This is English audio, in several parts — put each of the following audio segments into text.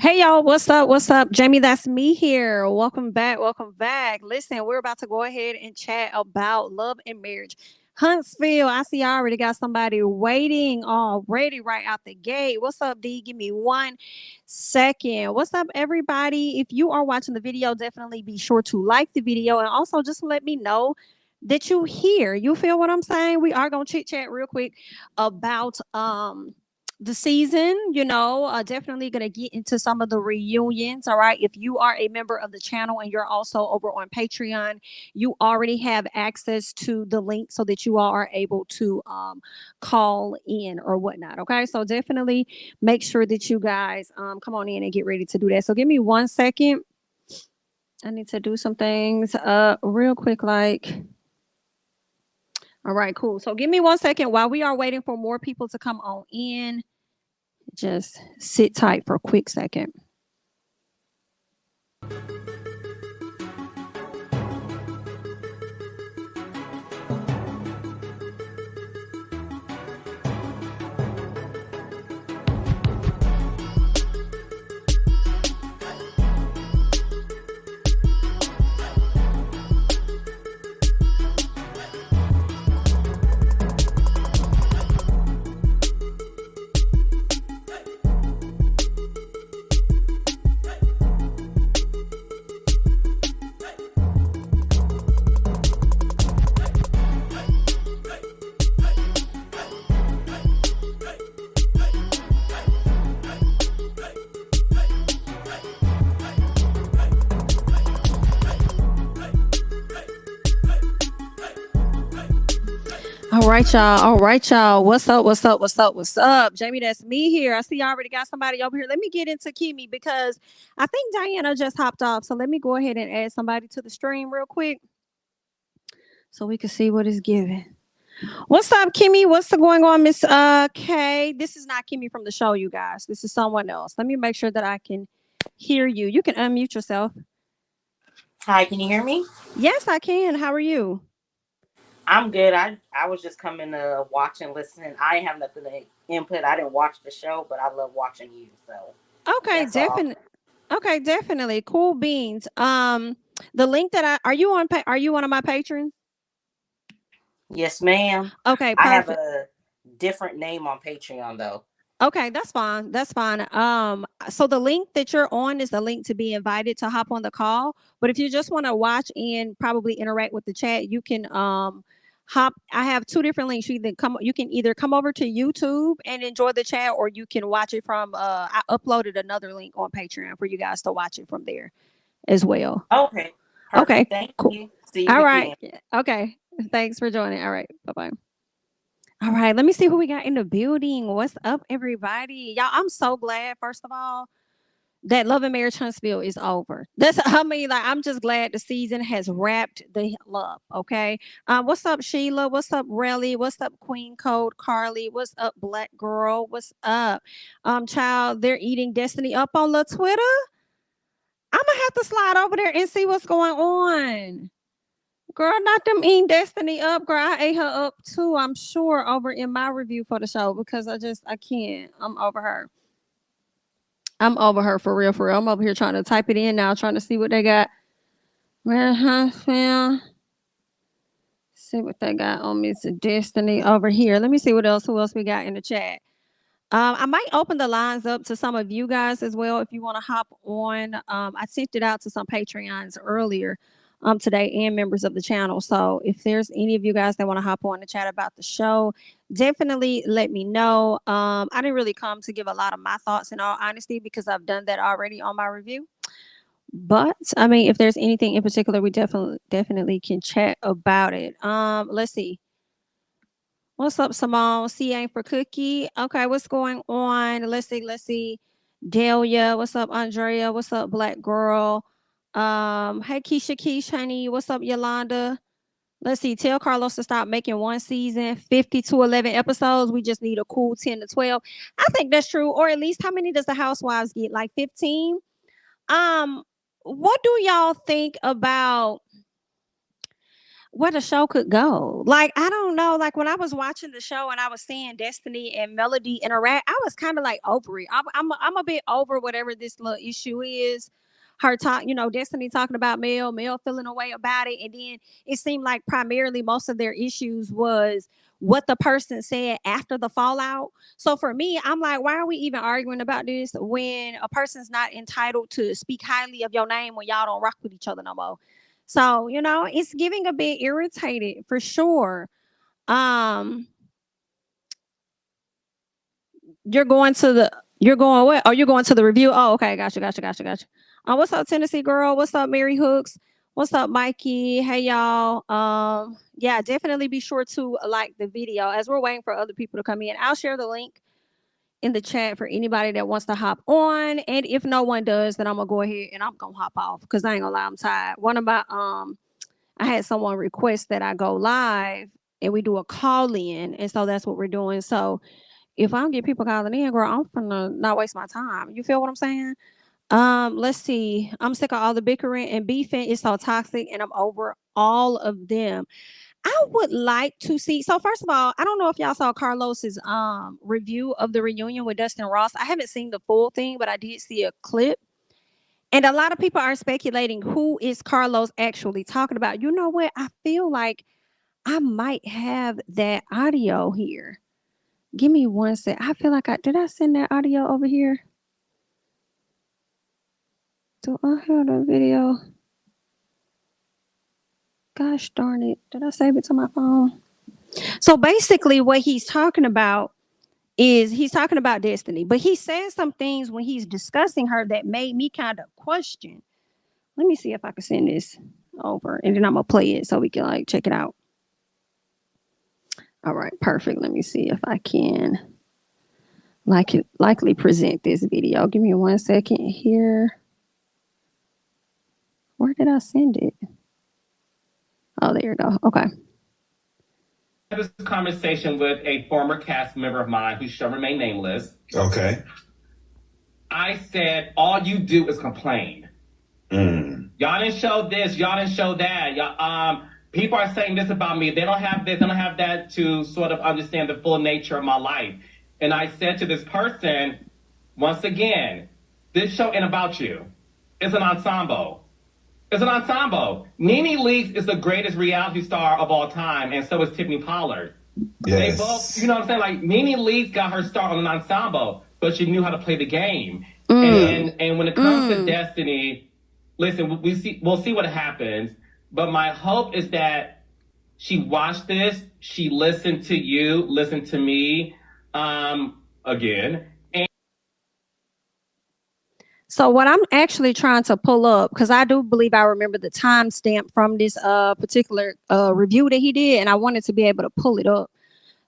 Hey y'all, what's up? What's up? Jamie, that's me here. Welcome back. Welcome back. Listen, we're about to go ahead and chat about love and marriage. Huntsville, I see I already got somebody waiting already right out the gate. What's up, D? Give me 1 second. What's up, everybody? If you are watching the video, definitely be sure to like the video and also just let me know that you here. You feel what I'm saying? We are gonna chit chat real quick about the season. Definitely gonna get into some of the reunions. All right, if you are a member of the channel and you're also over on Patreon, you already have access to the link so that you all are able to call in or whatnot. Okay, so definitely make sure that you guys come on in and get ready to do that. So give me 1 second. I need to do some things real quick, like, all right, cool. So give me 1 second while we are waiting for more people to come on in. Just sit tight for a quick second. All right, y'all. All right, y'all. What's up? What's up? What's up? What's up? Jamie, that's me here. I see I already got somebody over here. Let me get into Kimmy because I think Diana just hopped off. So let me go ahead and add somebody to the stream real quick so we can see what it's giving. What's up, Kimmy? What's going on, Miss K? This is not Kimmy from the show, you guys. This is someone else. Let me make sure that I can hear you. You can unmute yourself. Hi, can you hear me? Yes, I can. How are you? I'm good. I was just coming to watch and listen. I have nothing to input. I didn't watch the show, but I love watching you. So Okay, that's all. definitely. Okay, definitely. Cool beans. The link that are you on? Are you one of my patrons? Yes, ma'am. Okay, I have perfect. a different name on Patreon though. Okay, that's fine. That's fine. So the link that you're on is the link to be invited to hop on the call. But if you just want to watch and probably interact with the chat, you can hop. I have two different links. You can either come over to YouTube and enjoy the chat, or you can watch it from I uploaded another link on Patreon for you guys to watch it from there as well. Okay, Okay, perfect. Thank cool. you. See you All right. again. Okay. Thanks for joining. All right. Bye-bye. All right, let me see who we got in the building. What's up, everybody? Y'all, I'm so glad, first of all, that Love and Marriage Huntsville is over. I'm just glad the season has wrapped the hell up. Okay. What's up, Sheila? What's up, Relly? What's up, Queen Code Carly? What's up, Black Girl? What's up? Child, they're eating Destiny up on the Twitter. I'm gonna have to slide over there and see what's going on. Girl, not them eating Destiny up. Girl, I ate her up too, I'm sure, over in my review for the show because I can't. I'm over her. I'm over her for real, for real. I'm over here trying to type it in now, trying to see what they got. See what they got on Miss Destiny over here. Let me see who else we got in the chat. I might open the lines up to some of you guys as well if you want to hop on. I sent it out to some Patreons earlier today and members of the channel. So if there's any of you guys that want to hop on to chat about the show, definitely let me know. I didn't really come to give a lot of my thoughts in all honesty because I've done that already on my review. But I mean, if there's anything in particular, we definitely can chat about it. Let's see. What's up, Simone? C ain't for cookie. Okay, what's going on? Let's see. Delia, what's up, Andrea? What's up, Black Girl? Hey Keisha Keish, honey. What's up, Yolanda? Let's see. Tell Carlos to stop making one season, 50 to 11 episodes. We just need a cool 10 to 12. I think that's true. Or at least how many does the Housewives get? Like 15? Um, what do y'all think about where the show could go. Like, I don't know. Like, when I was watching the show and I was seeing Destiny and Melody interact, I was kind of like over it. I'm a bit over whatever this little issue is. Her talk, Destiny talking about Mel feeling a way about it. And then it seemed like primarily most of their issues was what the person said after the fallout. So for me, I'm like, why are we even arguing about this when a person's not entitled to speak highly of your name when y'all don't rock with each other no more? So, it's giving a bit irritated for sure. Um, you're going what? Oh, you're going to the review. Oh, okay. Gotcha. What's up, Tennessee girl? What's up, Mary Hooks? What's up, Mikey? Hey y'all. Yeah, definitely be sure to like the video as we're waiting for other people to come in. I'll share the link in the chat for anybody that wants to hop on. And if no one does, then I'm gonna go ahead and I'm gonna hop off because I ain't gonna lie, I'm tired. One of my I had someone request that I go live and we do a call in. And so that's what we're doing. So if I don't get people calling in, girl, I'm gonna not waste my time. You feel what I'm saying? Let's see. I'm sick of all the bickering and beefing. It's so toxic and I'm over all of them. I would like to see. So first of all, I don't know if y'all saw Carlos's review of the reunion with Dustin Ross. I haven't seen the full thing, but I did see a clip. And a lot of people are speculating who is Carlos actually talking about. You know what? I feel like I might have that audio here. Give me one sec. I feel like did I send that audio over here? Do I have the video? Gosh darn it. Did I save it to my phone? So basically what he's talking about is he's talking about Destiny, but he says some things when he's discussing her that made me kind of question. Let me see if I can send this over and then I'm gonna play it so we can like check it out. All right, perfect. Let me see if I can likely present this video. Give me 1 second here. Where did I send it? Oh, there you go. Okay. I had this conversation with a former cast member of mine who shall remain nameless. Okay. I said, all you do is complain. Y'all didn't show this, y'all didn't show that. People are saying this about me. They don't have this, they don't have that to sort of understand the full nature of my life. And I said to this person, once again, this show ain't about you. It's an ensemble. It's an ensemble. Nene Leakes is the greatest reality star of all time, and so is Tiffany Pollard. Yes. They both, you know what I'm saying? Like, Nene Leakes got her start on an ensemble, but she knew how to play the game. And when it comes to Destiny, listen, we'll see what happens. But my hope is that she watched this, she listened to you, listened to me, again. So what I'm actually trying to pull up, because I do believe I remember the timestamp from this particular review that he did, and I wanted to be able to pull it up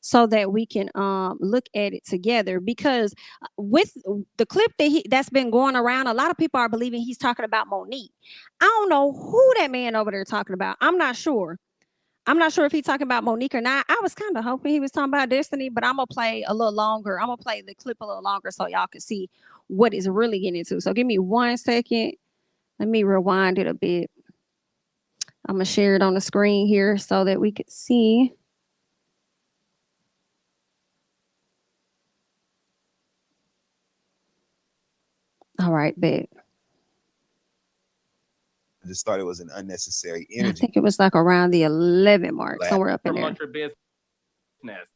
so that we can look at it together. Because with the clip that's been going around, a lot of people are believing he's talking about Monique. I don't know who that man over there talking about. I'm not sure. I'm not sure if he's talking about Monique or not. I was kind of hoping he was talking about Destiny, but I'm going to play a little longer. I'm going to play the clip a little longer so y'all can see what it's really getting into. So give me 1 second. Let me rewind it a bit. I'm going to share it on the screen here so that we can see. All right, bet. I just thought it was an unnecessary I energy. think it was like around the 11 mark, somewhere up in there. Promote your business.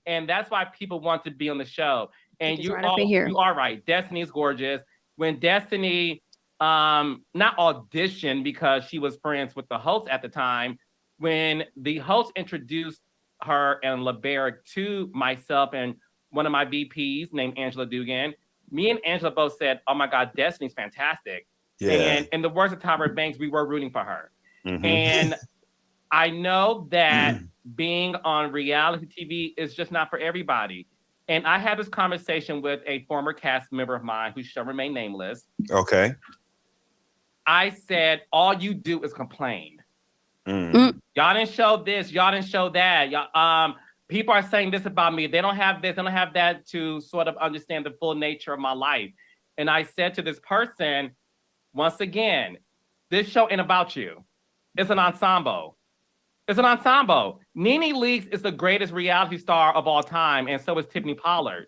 And that's why people want to be on the show. And you are right. Destiny is gorgeous. When Destiny not auditioned because she was friends with the host at the time, when the host introduced her and LeBeric to myself and one of my VPs named Angela Dugan, me and Angela both said, oh my God, Destiny's fantastic. Yeah. And in the words of Tyra Banks, we were rooting for her. And I know that being on reality TV is just not for everybody. And I had this conversation with a former cast member of mine who shall remain nameless. Okay. I said, all you do is complain. Y'all didn't show this, y'all didn't show that. People are saying this about me. They don't have this, they don't have that to sort of understand the full nature of my life. And I said to this person, once again, this show ain't about you. It's an ensemble. It's an ensemble. Nene Leakes is the greatest reality star of all time, and so is Tiffany Pollard.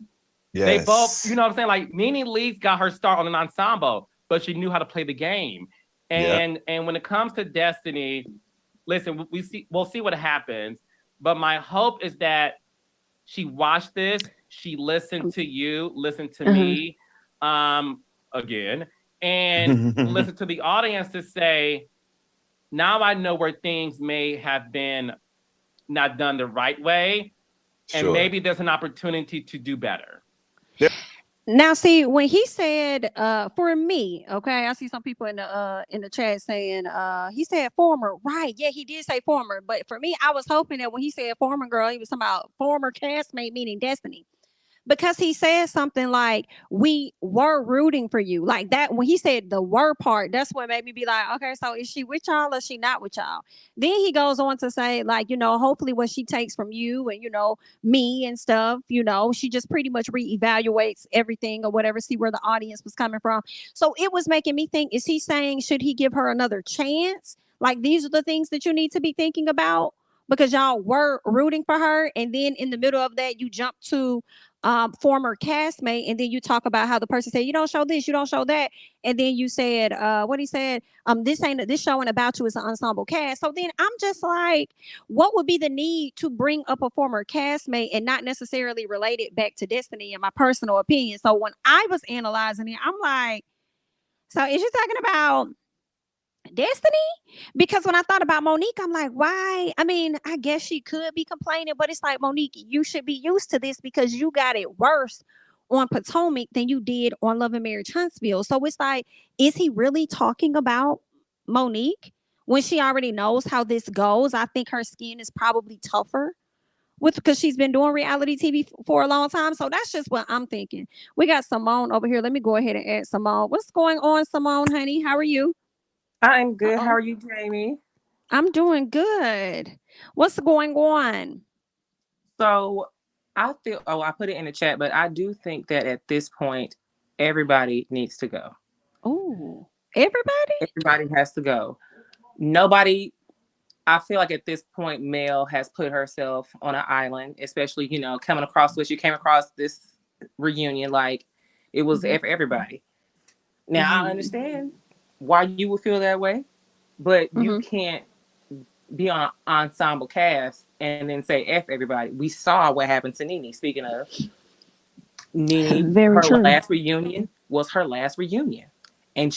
Yes. They both, you know what I'm saying? Like, Nene Leakes got her start on an ensemble, but she knew how to play the game. And when it comes to Destiny, listen, we'll see what happens. But my hope is that she watched this, she listened to you, listened to me, again, and listened to the audience to say, now I know where things may have been not done the right way, and maybe there's an opportunity to do better. Now, see, when he said, for me, okay, I see some people in the chat saying, he said former, right? Yeah, he did say former, but for me, I was hoping that when he said former girl, he was talking about former castmate, meaning Destiny. Because he said something like, we were rooting for you, like that. When he said the were part, that's what made me be like, okay, so is she with y'all or is she not with y'all? Then he goes on to say, like, hopefully what she takes from you and me and stuff, she just pretty much reevaluates everything or whatever, see where the audience was coming from. So it was making me think, is he saying, should he give her another chance? Like, these are the things that you need to be thinking about, because y'all were rooting for her, and then in the middle of that you jump to former castmate, and then you talk about how the person said, you don't show this, you don't show that, and then you said what he said, this showing about you is an ensemble cast. So then I'm just like, what would be the need to bring up a former castmate and not necessarily relate it back to Destiny, in my personal opinion? So when I was analyzing it, I'm like, so is she talking about Destiny? Because when I thought about Monique, I'm like, why? I mean, I guess she could be complaining, but it's like, Monique, you should be used to this because you got it worse on Potomac than you did on Love and Marriage Huntsville. So it's like, is he really talking about Monique when she already knows how this goes? I think her skin is probably tougher because she's been doing reality TV for a long time. So that's just what I'm thinking. We got Simone over here. Let me go ahead and add Simone. What's going on, Simone, honey? How are you? I'm good. How are you, Jamie? I'm doing good. What's going on? So I feel, I put it in the chat, but I do think that at this point, everybody needs to go. Oh, everybody? Everybody has to go. Nobody, I feel like at this point, Mel has put herself on an island, especially, coming across what you came across this reunion. Like, it was for everybody. Now, I understand why you would feel that way, but you can't be on an ensemble cast and then say F everybody. We saw what happened to Nene. Speaking of Nene, last reunion was her last reunion. And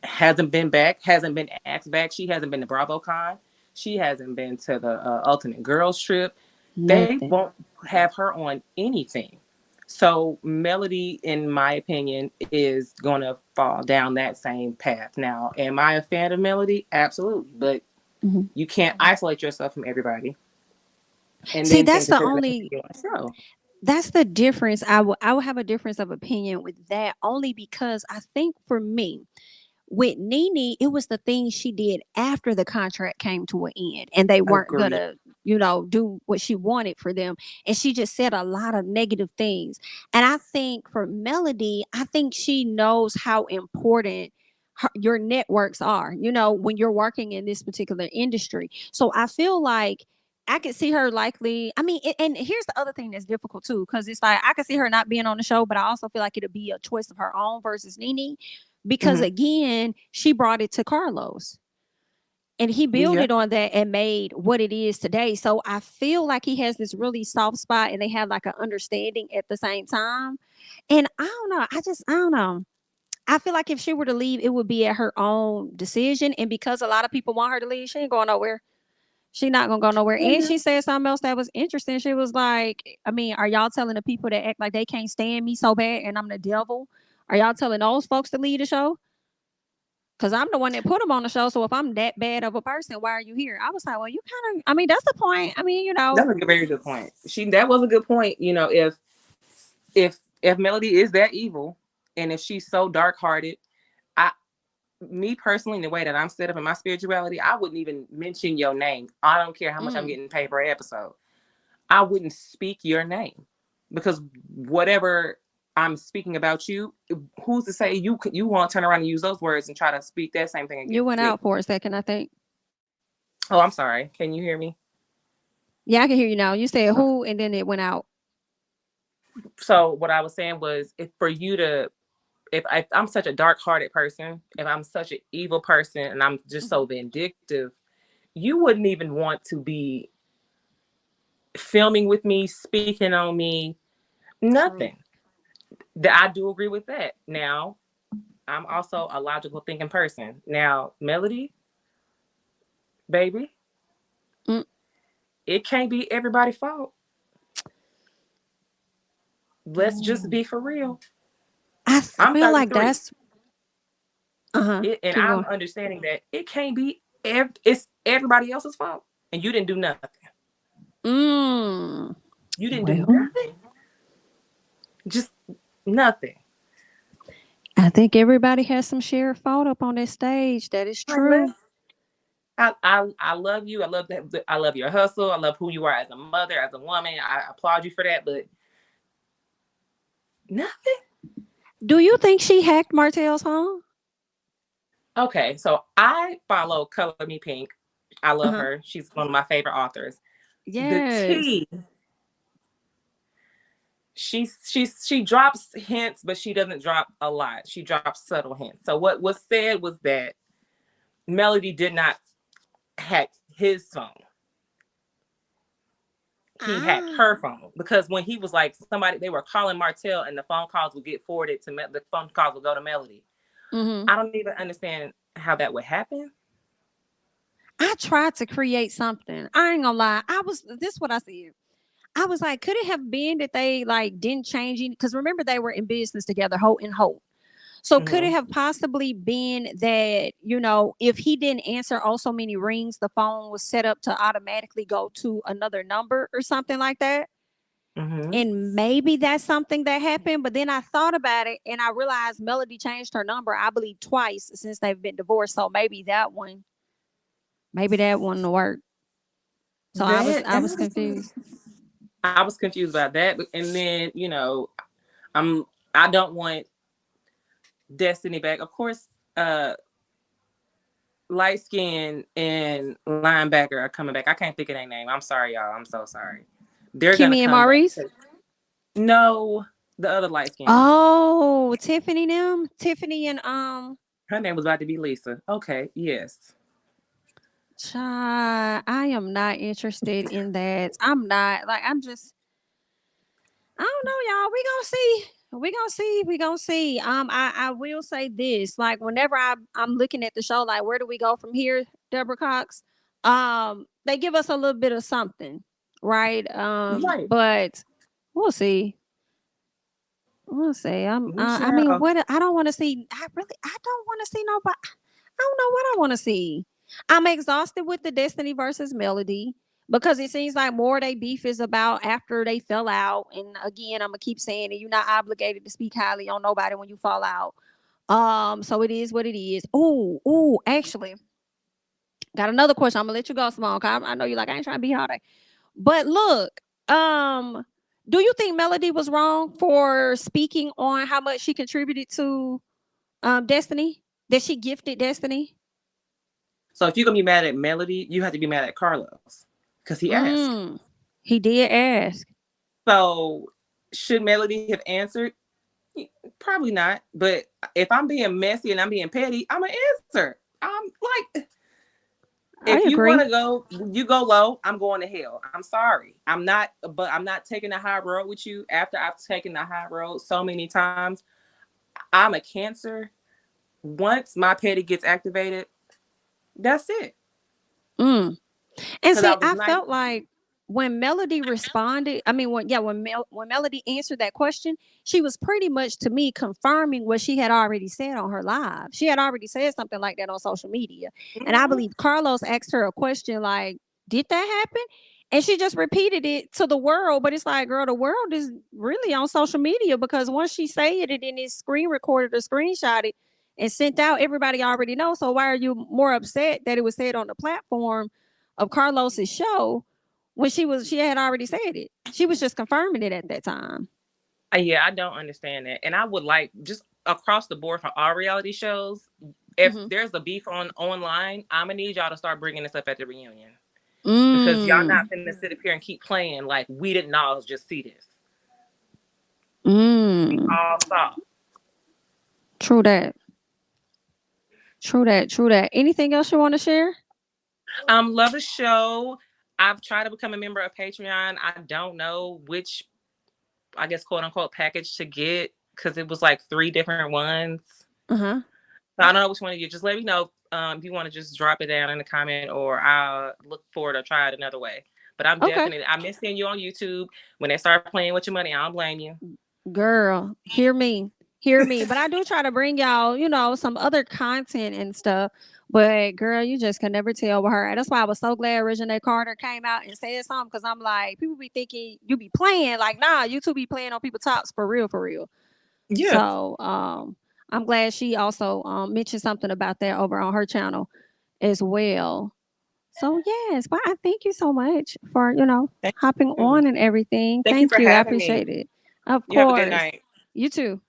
hasn't been back, hasn't been asked back. She hasn't been to BravoCon. She hasn't been to the Ultimate Girls Trip. Nothing. They won't have her on anything. So Melody, in my opinion, is going to fall down that same path. Now, am I a fan of Melody? Absolutely. But you can't isolate yourself from everybody. And see, that's the only. That's the difference. I will have a difference of opinion with that, only because I think for me, with Nene, it was the things she did after the contract came to an end, and they weren't gonna, do what she wanted for them, and she just said a lot of negative things. And I think for Melody, I think she knows how important your networks are, when you're working in this particular industry. So I feel like I could see her likely. I mean, and here's the other thing that's difficult too, because it's like I could see her not being on the show, but I also feel like it'll be a choice of her own versus Nene, because again, she brought it to Carlos, and he built it on that and made what it is today. So I feel like he has this really soft spot, and they have like an understanding at the same time. And I don't know. I don't know. I feel like if she were to leave, it would be at her own decision. And because a lot of people want her to leave, she ain't going nowhere. She's not gonna go nowhere. And she said something else that was interesting. She was like, I mean, are y'all telling the people that act like they can't stand me so bad and I'm the devil? Are y'all telling those folks to leave the show? Because I'm the one that put them on the show. So if I'm that bad of a person, why are you here? I was like, well, you kind of, I mean, that's the point. I mean, That's a very good point. That was a good point. If Melody is that evil, and if she's so dark-hearted, me personally, in the way that I'm set up in my spirituality, I wouldn't even mention your name. I don't care how much I'm getting paid per episode. I wouldn't speak your name, because whatever I'm speaking about you, who's to say you won't turn around and use those words and try to speak that same thing again? You went out for a second, I think. Oh, I'm sorry. Can you hear me? Yeah, I can hear you now. You said who, and then it went out. So what I was saying was, if I'm such a dark-hearted person, if I'm such an evil person, and I'm just so vindictive, you wouldn't even want to be filming with me, speaking on me, nothing. That I do agree with that. Now, I'm also a logical thinking person. Now, Melody, baby, it can't be everybody's fault. Let's just be for real. I I'm feel like 33. that's And I'm understanding that it can't be it's everybody else's fault. And you didn't do nothing. You didn't do nothing. Just nothing. I think everybody has some shared fault up on that stage. That is true. I love you. I love your hustle. I love who you are as a mother, as a woman. I applaud you for that, but nothing. Do you think she hacked Marital's phone? Okay, so I follow Color Me Pink. I love her. She's one of my favorite authors. Yes. The T. She drops hints, but she doesn't drop a lot. She drops subtle hints. So what was said was that Melody did not hack his phone. He hacked her phone, because when he was like, they were calling Marital and the phone calls would get forwarded to the phone calls would go to Melody. I don't even understand how that would happen. I tried to create something. I ain't gonna lie. This is what I said. I was like, could it have been that they like didn't change it? Because remember, they were in business together, Holt and Holt. So could it have possibly been that, if he didn't answer so many rings, the phone was set up to automatically go to another number or something like that? And maybe that's something that happened. But then I thought about it and I realized Melody changed her number, I believe, twice since they've been divorced. So maybe that one will work. So I was confused. I was confused about that. And then, I don't want Destiny back. Of course, light skin and linebacker are coming back. I can't think of their name. I'm sorry, y'all. I'm so sorry. They're Kimmy and Maurice? No, the other light skin. Oh, Tiffany them? Tiffany and her name was about to be Lisa. Okay, yes. Child, I am not interested in that. I'm not like I don't know, y'all. We gonna see. I will say this. Like whenever I'm looking at the show, like where do we go from here, Deborah Cox? They give us a little bit of something, right? Right. But we'll see. We'll see. I mean, what I don't want to see. I don't want to see nobody. I don't know what I want to see. I'm exhausted with the Destiny versus Melody because it seems like more they beef is about after they fell out. And again, I'm gonna keep saying it. You're not obligated to speak highly on nobody when you fall out. So it is what it is. Oh, actually, got another question. I'm gonna let you go, Simone. I know you like I ain't trying to be hard. But look, do you think Melody was wrong for speaking on how much she contributed to Destiny? That she gifted Destiny? So if you're gonna be mad at Melody, you have to be mad at Carlos because he asked. He did ask. So should Melody have answered? Probably not. But if I'm being messy and I'm being petty, I'm gonna answer. I'm like, if you want to go, you go low. I'm going to hell. I'm sorry. I'm not taking the high road with you after I've taken the high road so many times. I'm a Cancer. Once my petty gets activated, that's it. And see, I felt like when Melody responded, I mean, when Melody answered that question, she was pretty much, to me, confirming what she had already said on her live. She had already said something like that on social media. And I believe Carlos asked her a question like, did that happen? And she just repeated it to the world. But it's like, girl, the world is really on social media, because once she said it and then it's screen recorded or screenshotted and sent out, everybody already knows. So why are you more upset that it was said on the platform of Carlos's show when she had already said it? She was just confirming it at that time. Yeah, I don't understand that. And I would like, just across the board for all reality shows, if there's a beef online, I'm gonna need y'all to start bringing this up at the reunion. Mm. Because y'all not finna sit up here and keep playing like we didn't all just see this. We all saw. True that. True that. True that. Anything else you want to share? Love the show. I've tried to become a member of Patreon. I don't know which, I guess, quote unquote, package to get because it was like 3 different ones. Uh-huh. So I don't know which one to get. Just let me know if you want to just drop it down in the comment, or I'll look forward to try it another way. But I'm definitely, I miss seeing you on YouTube. When they start playing with your money, I don't blame you. Girl, hear me. Hear me. But I do try to bring y'all, you know, some other content and stuff. But girl, you just can never tell with her. And that's why I was so glad Regina Carter came out and said something. Because I'm like, people be thinking you be playing. Like, nah, you two be playing on people's tops for real, for real. Yeah. So I'm glad she also mentioned something about that over on her channel as well. So yes, but I thank you so much for, you know, hopping on and everything. Thank you. I appreciate it. Of course. Have a good night. You too.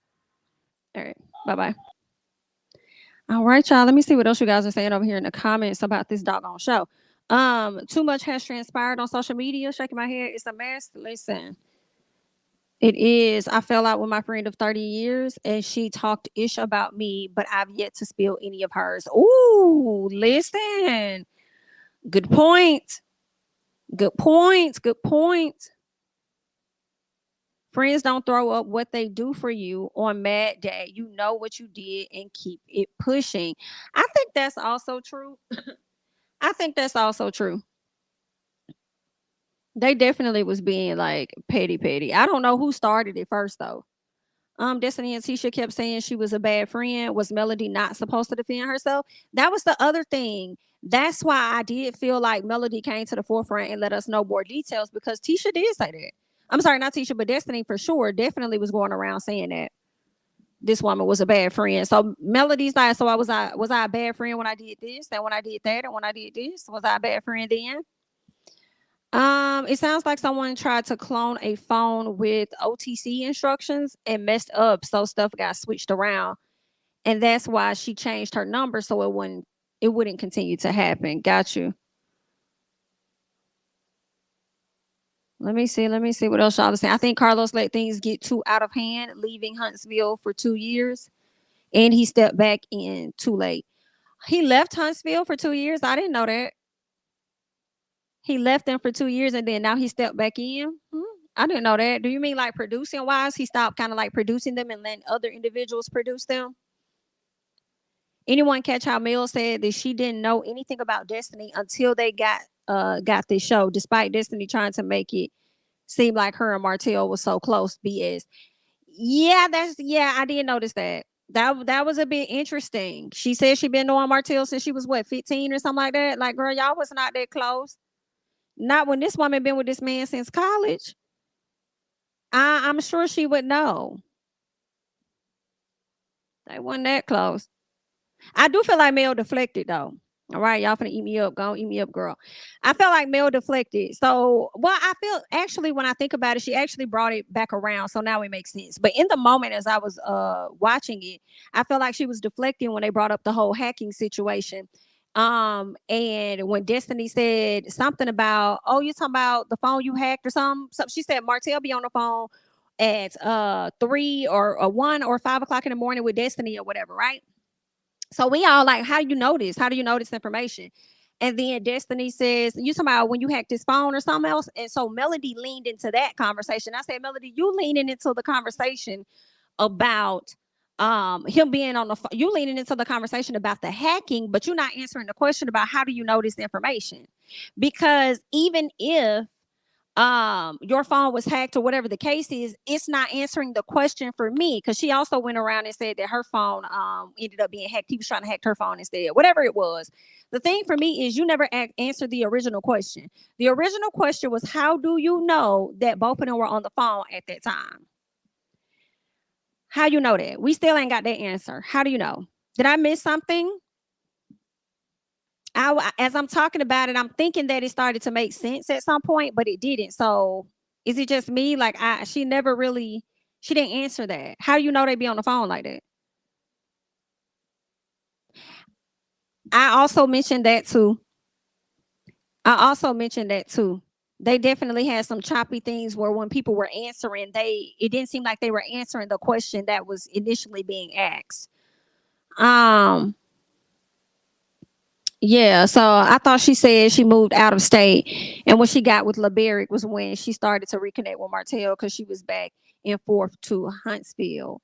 All right. Bye-bye. All right, y'all. Let me see what else you guys are saying over here in the comments about this doggone show. Too much has transpired on social media. Shaking my head. It's a mess. Listen. It is. I fell out with my friend of 30 years and she talked ish about me, but I've yet to spill any of hers. Ooh, listen. Good point. Good point. Good point. Friends don't throw up what they do for you on Mad Day. You know what you did and keep it pushing. I think that's also true. I think that's also true. They definitely was being like petty. I don't know who started it first though. Destiny and Tisha kept saying she was a bad friend. Was Melody not supposed to defend herself? That was the other thing. That's why I did feel like Melody came to the forefront and let us know more details because Tisha did say that. I'm sorry, not Tisha, but Destiny for sure definitely was going around saying that this woman was a bad friend. So Melody's like, so was I a bad friend when I did this and when I did that and when I did this? Was I a bad friend then? It sounds like someone tried to clone a phone with OTC instructions and messed up, so stuff got switched around, and that's why she changed her number so it wouldn't continue to happen. Got you. Let me see what else y'all are saying. I think Carlos let things get too out of hand, leaving Huntsville for 2 years, and he stepped back in too late. He left Huntsville for 2 years. I didn't know that. He left them for 2 years and then now he stepped back in. I didn't know that. Do you mean like producing wise? He stopped kind of like producing them and letting other individuals produce them? Anyone catch how Mel said that she didn't know anything about Destiny until they got this show, despite Destiny trying to make it seem like her and Marital was so close? BS. Yeah, I did notice that. That was a bit interesting. She said she been knowing Marital since she was what, 15 or something like that. Like, girl, y'all was not that close. Not when this woman been with this man since college. I'm sure she would know. They wasn't that close. I do feel like Mel deflected though. All right, y'all finna eat me up. Go eat me up, girl. I felt like Mel deflected. So, well, I feel actually when I think about it, she actually brought it back around. So now it makes sense. But in the moment as I was watching it, I felt like she was deflecting when they brought up the whole hacking situation. And when Destiny said something about, oh, you're talking about the phone you hacked or something. So she said Marital be on the phone at 3 or 1 or 5 o'clock in the morning with Destiny or whatever, right? So we all like, how do you know this? How do you know this information? And then Destiny says, you talking about when you hacked his phone or something else? And so Melody leaned into that conversation. I said, Melody, you leaning into the conversation about him being on the phone. You leaning into the conversation about the hacking, but you're not answering the question about how do you know this information? Because even if your phone was hacked or whatever the case is, it's not answering the question for me, because she also went around and said that her phone ended up being hacked. He was trying to hack her phone instead, whatever it was. The thing for me is you never answered the original question. The original question was, how do you know that both of them were on the phone at that time? How you know that? We still ain't got that answer. How do you know? Did I miss something? As I'm talking about it, I'm thinking that it started to make sense at some point, but it didn't. So is it just me? Like she didn't answer that. How do you know they be on the phone like that? I also mentioned that too. They definitely had some choppy things where when people were answering, it didn't seem like they were answering the question that was initially being asked. Yeah, so I thought she said she moved out of state, and when she got with LeBerick was when she started to reconnect with Martell because she was back and forth to Huntsville.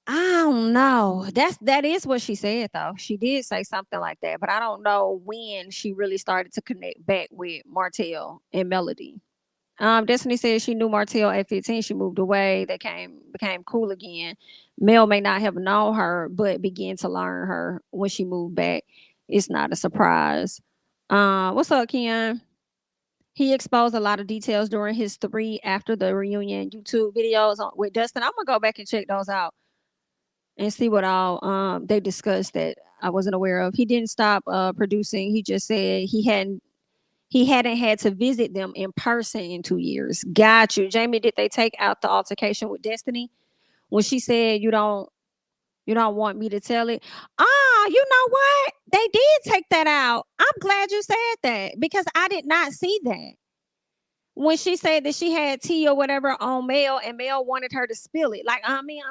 I don't know. That is what she said though. She did say something like that, but I don't know when she really started to connect back with Martell and Melody. Destiny said she knew Martell at 15. She moved away. They became cool again. Mel may not have known her, but began to learn her when she moved back. It's not a surprise. What's up, Ken? He exposed a lot of details during his 3 after the reunion YouTube videos with Dustin. I'm gonna go back and check those out and see what all they discussed that I wasn't aware of. He didn't stop producing. He just said he hadn't had to visit them in person in 2 years. Got you. Jamie, did they take out the altercation with Destiny when she said you don't want me to tell it? You know what? They did take that out. I'm glad you said that because I did not see that. When she said that she had tea or whatever on Mel and Mel wanted her to spill it. Like, I mean,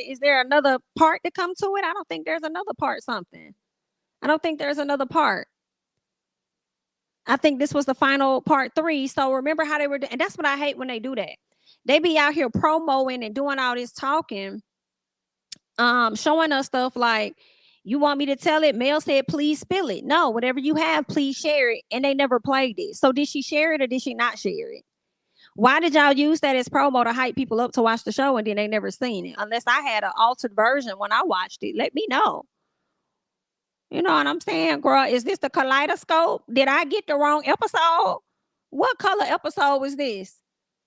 is there another part to come to it? I don't think there's another part something. I don't think there's another part. I think this was the final part 3. So remember how they were, and that's what I hate when they do that. They be out here promoting and doing all this talking, showing us stuff like, you want me to tell it? Mel said, please spill it. No, whatever you have, please share it. And they never played it. So did she share it or did she not share it? Why did y'all use that as promo to hype people up to watch the show and then they never seen it? Unless I had an altered version when I watched it. Let me know. You know what I'm saying, girl? Is this the kaleidoscope? Did I get the wrong episode? What color episode was this?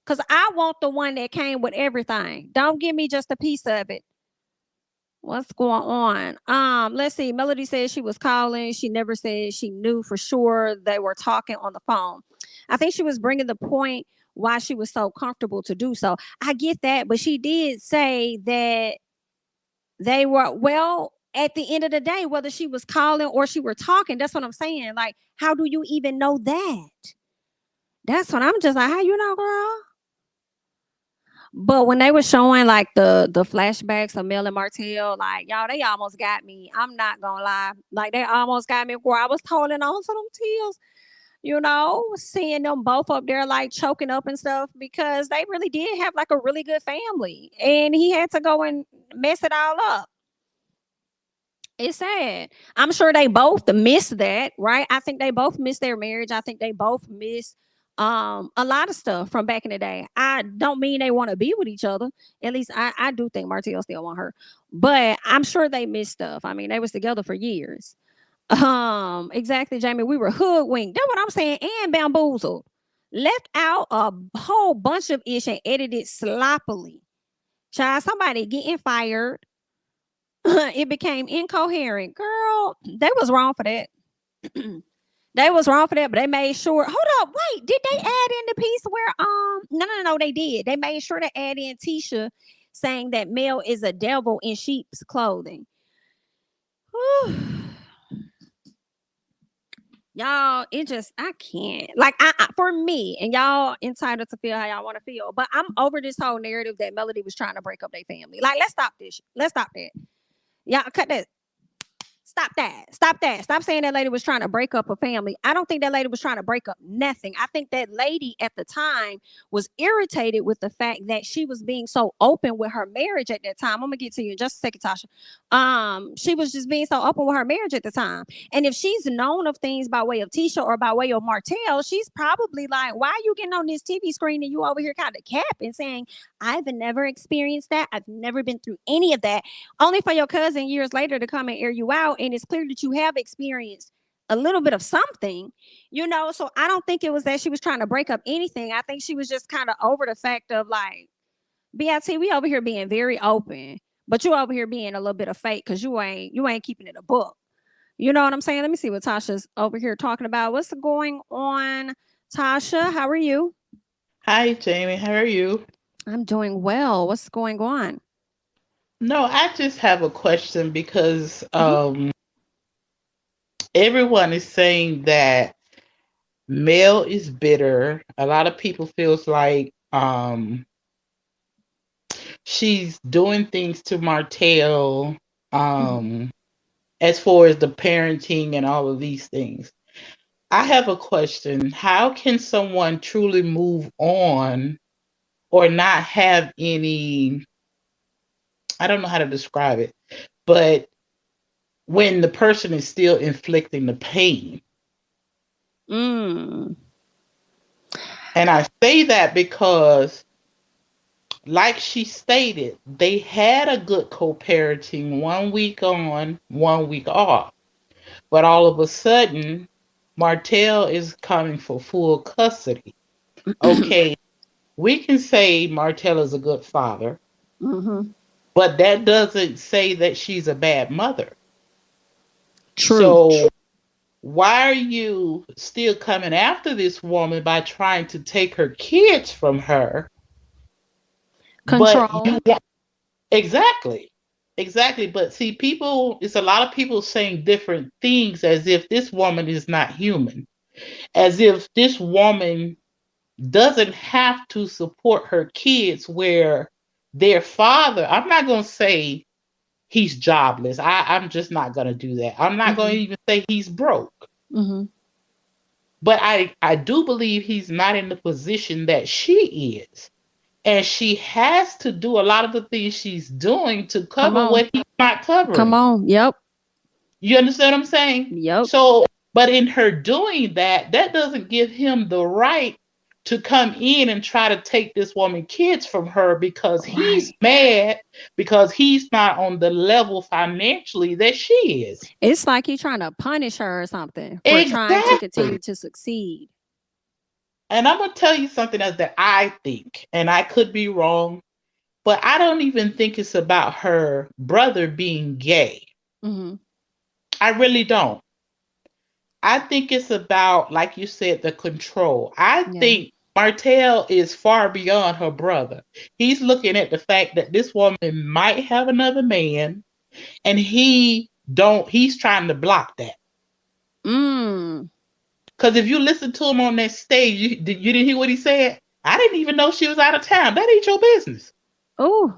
Because I want the one that came with everything. Don't give me just a piece of it. What's going on? Let's see. Melody said she was calling. She never said she knew for sure they were talking on the phone. I think she was bringing the point why she was so comfortable to do so. I get that, but she did say that they were, well, at the end of the day, whether she was calling or she were talking, that's what I'm saying. Like, how do you even know that? That's what I'm just like, how you know, girl? But when they were showing like the flashbacks of Mel and Martell, like, y'all, they almost got me. I'm not gonna lie. Like, they almost got me where I was holding on to them tears, seeing them both up there like choking up and stuff because they really did have like a really good family. And he had to go and mess it all up. It's sad. I'm sure they both miss that, right? I think they both miss their marriage. I think they both miss a lot of stuff from back in the day. I don't mean they want to be with each other. At least I do think Martell still want her. But I'm sure they miss stuff. I mean, they was together for years. Exactly, Jamie. We were hoodwinked. That's what I'm saying, and bamboozled. Left out a whole bunch of ish and edited sloppily. Child, somebody getting fired. It became incoherent. Girl, they was wrong for that. They was wrong for that, but they made sure. Hold up, wait. Did they add in the piece where no, they did. They made sure to add in Tisha saying that Mel is a devil in sheep's clothing. Y'all, it just, I can't. Like, for me, and y'all entitled to feel how y'all want to feel, but I'm over this whole narrative that Melody was trying to break up their family. Like, let's stop this. Let's stop that. Y'all cut that. Stop that. Stop that. Stop saying that lady was trying to break up a family. I don't think that lady was trying to break up nothing. I think that lady at the time was irritated with the fact that she was being so open with her marriage at that time. I'm gonna get to you in just a second, Tasha. She was just being so open with her marriage at the time. And if she's known of things by way of Tisha or by way of Martell, she's probably like, why are you getting on this TV screen and you over here kind of capping saying, I've never experienced that. I've never been through any of that. Only for your cousin years later to come and air you out. And it's clear that you have experienced a little bit of something, so I don't think it was that she was trying to break up anything. I think she was just kind of over the fact of like, BIT, we over here being very open, but you over here being a little bit of fake because you ain't keeping it a book. You know what I'm saying? Let me see what Tasha's over here talking about. What's going on, Tasha? How are you? Hi, Jamie. How are you? I'm doing well. What's going on? No, I just have a question because everyone is saying that Mel is bitter. A lot of people feels like she's doing things to Martell as far as the parenting and all of these things. I have a question. How can someone truly move on or not have any, I don't know how to describe it, but when the person is still inflicting the pain? Mm. And I say that because, like she stated, they had a good co-parenting, 1 week on, 1 week off. But all of a sudden, Martell is coming for full custody. Okay, we can say Martell is a good father, but that doesn't say that she's a bad mother. True. So why are you still coming after this woman by trying to take her kids from her? Control. Exactly. But see, it's a lot of people saying different things as if this woman is not human, as if this woman doesn't have to support her kids where their father, I'm not going to say he's jobless. I'm just not going to do that. I'm not going to even say he's broke. But I do believe he's not in the position that she is. And she has to do a lot of the things she's doing to cover what he's not covering. Come on. Yep. You understand what I'm saying? Yep. So, but in her doing that, that doesn't give him the right to come in and try to take this woman kids from her because he's mad because he's not on the level financially that she is. It's like he's trying to punish her or something for trying to continue to succeed. And I'm going to tell you something else that I think, and I could be wrong, but I don't even think it's about her brother being gay. I really don't. I think it's about, like you said, the control. I think Martell is far beyond her brother. He's looking at the fact that this woman might have another man, and he's trying to block that. Because if you listen to him on that stage, you didn't hear what he said? I didn't even know she was out of town. That ain't your business. Oh.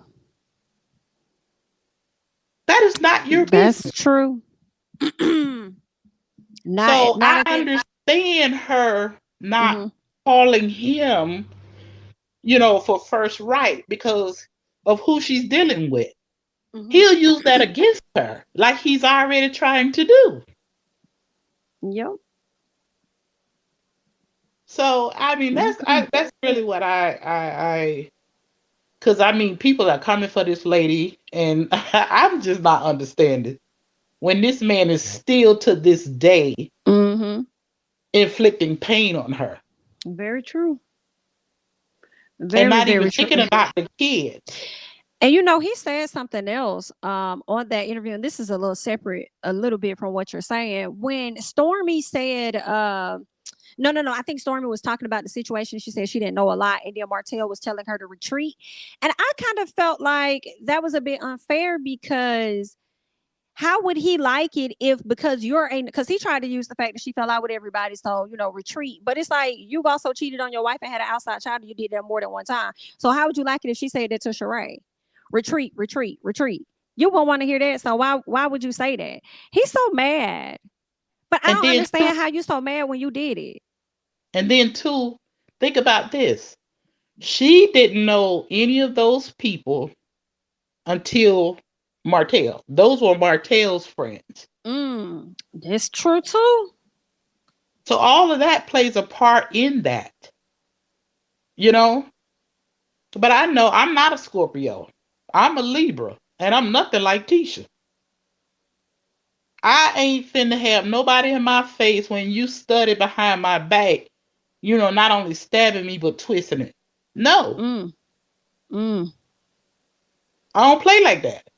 That is not your business. That's true. I understand her not calling him, for first right because of who she's dealing with. He'll use that against her, like he's already trying to do. Yep. So I mean, that's really what because I mean, people are coming for this lady, and I'm just not understanding when this man is still to this day inflicting pain on her. Very true. And not even thinking about the kids. And he said something else on that interview, and this is a little bit from what you're saying. When Stormy said, no, I think Stormy was talking about the situation. She said she didn't know a lot, and then Martell was telling her to retreat. And I kind of felt like that was a bit unfair because how would he like it because he tried to use the fact that she fell out with everybody, so retreat. But it's like you've also cheated on your wife and had an outside child, and you did that more than one time. So how would you like it if she said that to Sheree? Retreat. You won't want to hear that. So why would you say that? He's so mad. But I don't understand how you so mad when you did it. And then too, think about this. She didn't know any of those people until Martell. Those were Martell's friends. That's true too. So all of that plays a part in that. But I know I'm not a Scorpio. I'm a Libra, and I'm nothing like Tisha. I ain't finna have nobody in my face when you study behind my back, not only stabbing me, but twisting it. No. I don't play like that.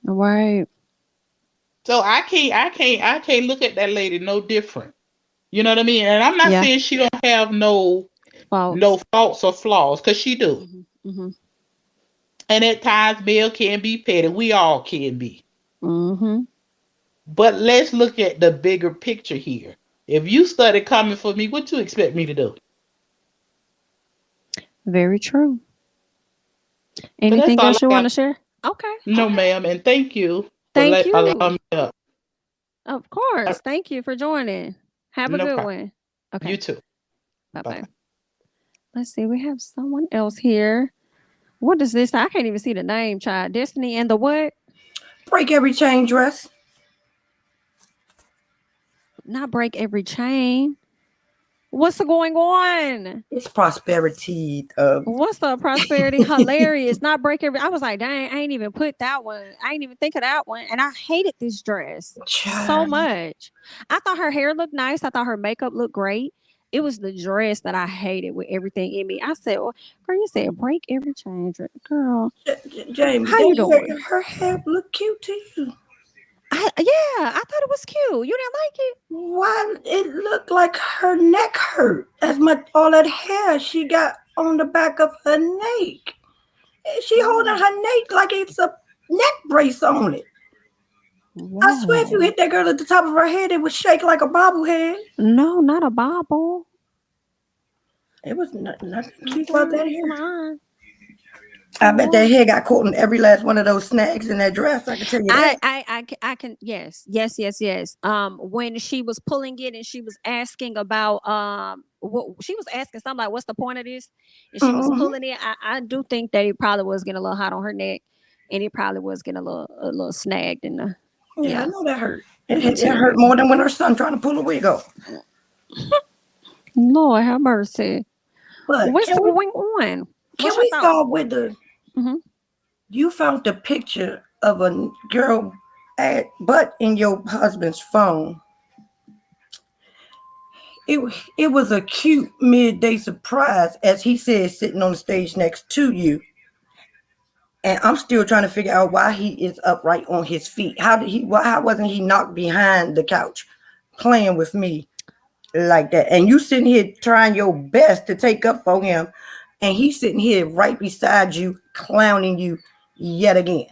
Right. So I can't look at that lady no different. You know what I mean? And I'm not saying she don't have no faults or flaws, because she do. And at times Mel can be petty. We all can be. But let's look at the bigger picture here. If you study coming for me, what you expect me to do? Very true. Anything else you want to share? Okay. No, ma'am, and thank you for Thank you. allowing me up. Of course. Thank you for joining. Have a good one. Okay. You too. Bye-bye. Let's see. We have someone else here. What is this? I can't even see the name, child. Destiny and the what? Break every chain dress. Not break every chain. What's going on? It's prosperity. What's the prosperity? Hilarious. Not break every. I was like, dang, I ain't even put that one. I ain't even think of that one. And I hated this dress so much. I thought her hair looked nice. I thought her makeup looked great. It was the dress that I hated with everything in me. I said, well, girl, you said break every chain dress. Girl, Jamie, how you doing? Her hair looked cute to you. I thought it was cute. You didn't like it? Why? It looked like her neck hurt as much all that hair she got on the back of her neck. She holding her neck like it's a neck brace on it. Wow. I swear, if you hit that girl at the top of her head, it would shake like a bobblehead. No, not a bobble. It was nothing cute about that hair. I bet that hair got caught in every last one of those snags in that dress. I can tell you that. I can. Yes. When she was pulling it and she was asking about she was asking something like, "What's the point of this?" And she was pulling it. I do think that it probably was getting a little hot on her neck, and it probably was getting a little snagged in the. Yeah, I know that hurt. It hurt more than when her son trying to pull a wig off. Lord have mercy. But what's going on? Can we start with the? You found the picture of a girl butt in your husband's phone. It was a cute midday surprise, as he said, sitting on the stage next to you. And I'm still trying to figure out why he is upright on his feet. How wasn't he knocked behind the couch playing with me like that? And you sitting here trying your best to take up for him. And he's sitting here right beside you, clowning you yet again.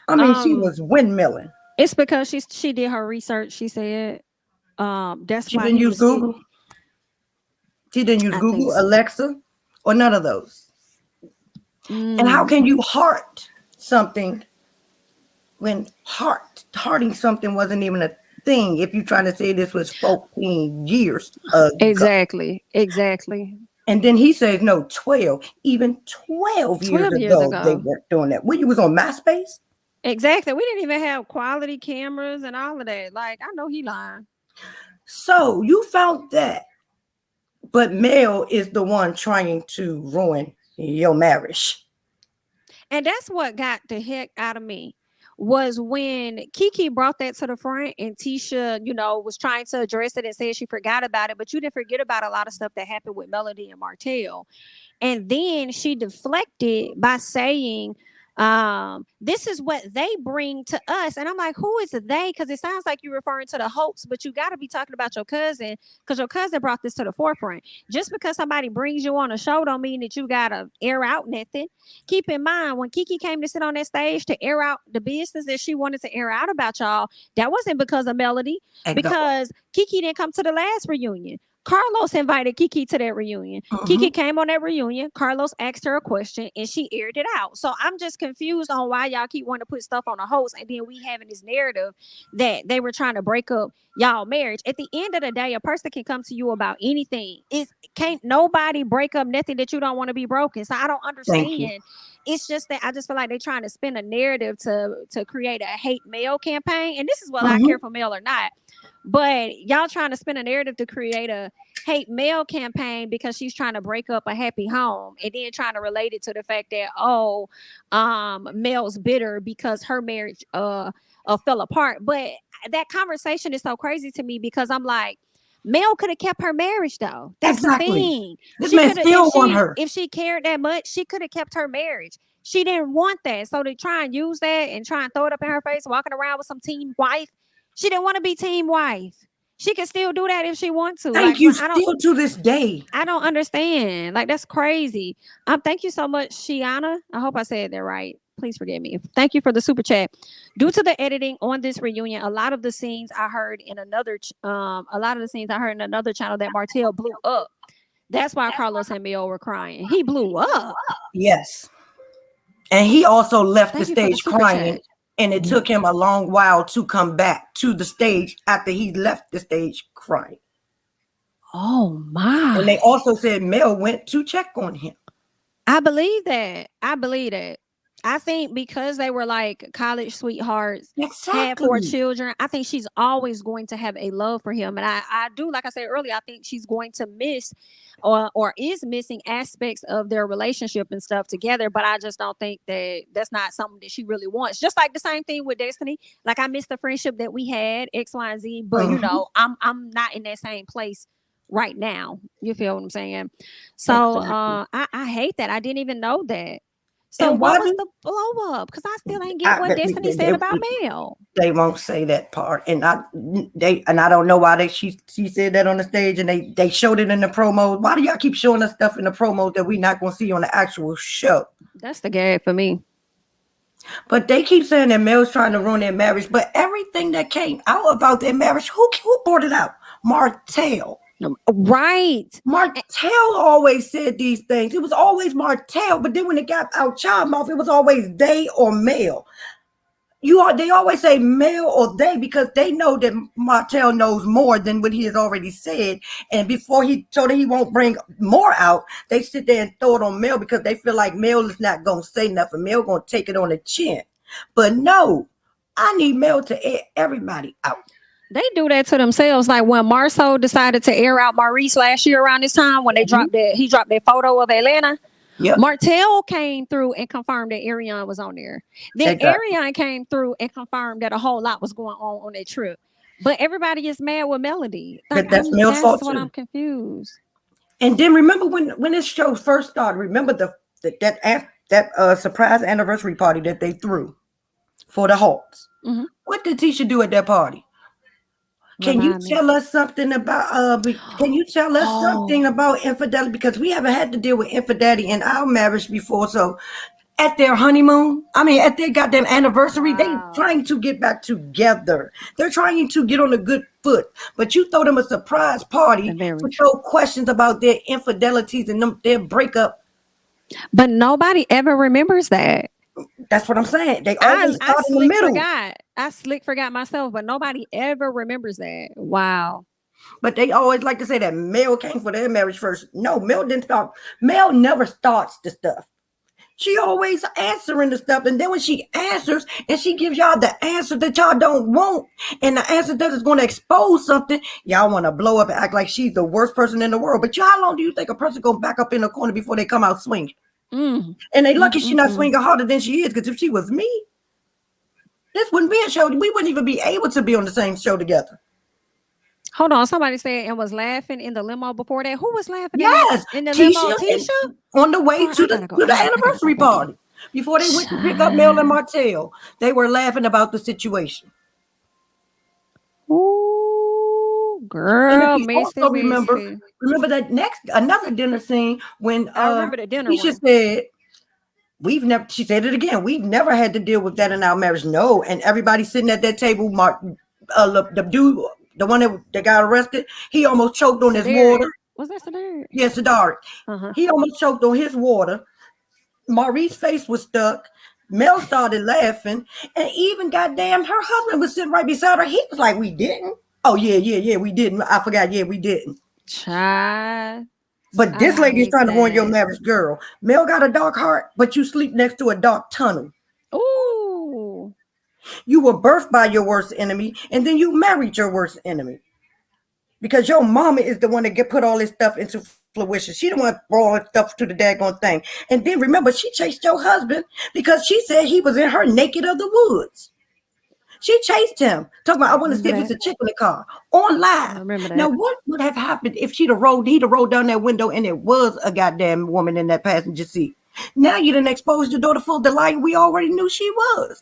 I mean, she was windmilling. It's because she did her research. She said that's she why didn't use Google. She didn't use Google, Alexa, or none of those. And how can you heart something when hearting something wasn't even a thing? If you're trying to say this was 14 years ago. Exactly. And then he says, no, 12. Even 12 years ago, they weren't doing that. When you was on MySpace? Exactly. We didn't even have quality cameras and all of that. Like, I know he lying. So you found that. But Mel is the one trying to ruin your marriage. And that's what got the heck out of me. Was when Kiki brought that to the front and Tisha, was trying to address it and said she forgot about it, but you didn't forget about a lot of stuff that happened with Melody and Marital. And then she deflected by saying, this is what they bring to us. And I'm like, who is they? Because it sounds like you're referring to the Hopes, but you got to be talking about your cousin, because your cousin brought this to the forefront. Just because somebody brings you on a show don't mean that you got to air out nothing. Keep in mind, when Kiki came to sit on that stage to air out the business that she wanted to air out about y'all, that wasn't because of Melody, because Kiki didn't come to the last reunion. Carlos invited Kiki to that reunion. Kiki came on that reunion. Carlos asked her a question and she aired it out. So I'm just confused on why y'all keep wanting to put stuff on the host, and then we having this narrative that they were trying to break up y'all marriage. At the end of the day, a person can come to you about anything. It can't nobody break up nothing that you don't want to be broken. So I don't understand. It's just that I just feel like they're trying to spin a narrative to create a hate mail campaign. And this is whether I care for mail or not. But y'all trying to spin a narrative to create a hate mail campaign because she's trying to break up a happy home, and then trying to relate it to the fact that Mel's bitter because her marriage fell apart. But that conversation is so crazy to me, because I'm like, Mel could have kept her marriage though. That's the thing. This man still want her. If she cared that much, she could have kept her marriage. She didn't want that. So to try and use that and try and throw it up in her face, walking around with some team wife. She didn't want to be team wife. She can still do that if she wants to. Thank you. Still to this day. I don't understand. Like, that's crazy. Thank you so much, Shiana. I hope I said that right. Please forgive me. Thank you for the super chat. Due to the editing on this reunion, a lot of the scenes I heard in another channel that Marital blew up. That's why Carlos and Mel were crying. He blew up. Yes. And he also left the stage crying. And it took him a long while to come back to the stage after he left the stage crying. Oh my. And they also said Mel went to check on him. I believe that. I think because they were like college sweethearts, had 4 children, I think she's always going to have a love for him. And I do, like I said earlier, I think she's going to miss or is missing aspects of their relationship and stuff together. But I just don't think that's not something that she really wants. Just like the same thing with Destiny. Like I miss the friendship that we had, X, Y, and Z. But you know, I'm not in that same place right now. You feel what I'm saying? So I hate that. I didn't even know that. So what was the blow up? Because I still ain't get what Destiny said about Mel. They won't say that part, and I don't know why she said that on the stage, and they showed it in the promos. Why do y'all keep showing us stuff in the promos that we're not going to see on the actual show? That's the gag for me. But they keep saying that Mel's trying to ruin their marriage, but everything that came out about their marriage, who brought it out? Marital. Right. Marital always said these things. It was always Marital, but then when it got out child mouth, it was always they or Mel. They always say Mel or they because they know that Marital knows more than what he has already said. And before he told that he won't bring more out, they sit there and throw it on Mel because they feel like Mel is not going to say nothing. Mel going to take it on the chin. But no, I need Mel to air everybody out. They do that to themselves. Like when Marceau decided to air out Maurice last year around this time, when he dropped that photo of Atlanta. Yep. Marital came through and confirmed that Ariane was on there. Then Ariane came through and confirmed that a whole lot was going on that trip. But everybody is mad with Melody. Like, that's Mel's fault what too. I'm confused. And then remember when this show first started, remember that surprise anniversary party that they threw for the Hawks. Mm-hmm. What did Tisha do at that party? Can you tell us something about something about infidelity? Because we haven't had to deal with infidelity in our marriage before. So at their honeymoon, at their goddamn anniversary, they're trying to get back together. They're trying to get on a good foot. But you throw them a surprise party with no questions about their infidelities and their breakup. But nobody ever remembers that. That's what I'm saying. They always start in the middle. I slick forgot myself, but nobody ever remembers that. Wow. But they always like to say that Mel came for their marriage first. No, Mel didn't start. Mel never starts the stuff. She always answering the stuff. And then when she answers and she gives y'all the answer that y'all don't want and the answer that is going to expose something, y'all want to blow up and act like she's the worst person in the world. But how long do you think a person go back up in the corner before they come out swinging? And they lucky she's not swinging harder than she is, because if she was me, this wouldn't be a show. We wouldn't even be able to be on the same show together. Hold on, somebody said and was laughing in the limo before that. Who was laughing? Yes, in the limo? Tisha on the way to the anniversary party before they went to pick up Mel and Marital. They were laughing about the situation. Ooh, girl, remember that another dinner scene when I remember the dinner. Tisha said, she said it again. We've never had to deal with that in our marriage. No. And everybody sitting at that table, the dude, the one that got arrested, he almost choked on his water. Was that Sadaric? Yes, Sadaric. He almost choked on his water. Maurice's face was stuck. Mel started laughing. And even goddamn, her husband was sitting right beside her. He was like, we didn't. Oh, yeah, we didn't. I forgot. Yeah, we didn't. Child. But this lady is trying to ruin your marriage, girl. Mel got a dark heart, but you sleep next to a dark tunnel. Ooh. You were birthed by your worst enemy, and then you married your worst enemy. Because your mama is the one that put all this stuff into fruition. She the one that brought all this stuff to the daggone thing. And then remember, she chased your husband because she said he was in her naked of the woods. She chased him, talking about, I want to see if it's a chick in the car, on live. I remember that. Now, what would have happened if he'd have rolled down that window and it was a goddamn woman in that passenger seat? Now you done exposed your daughter full of the lie we already knew she was.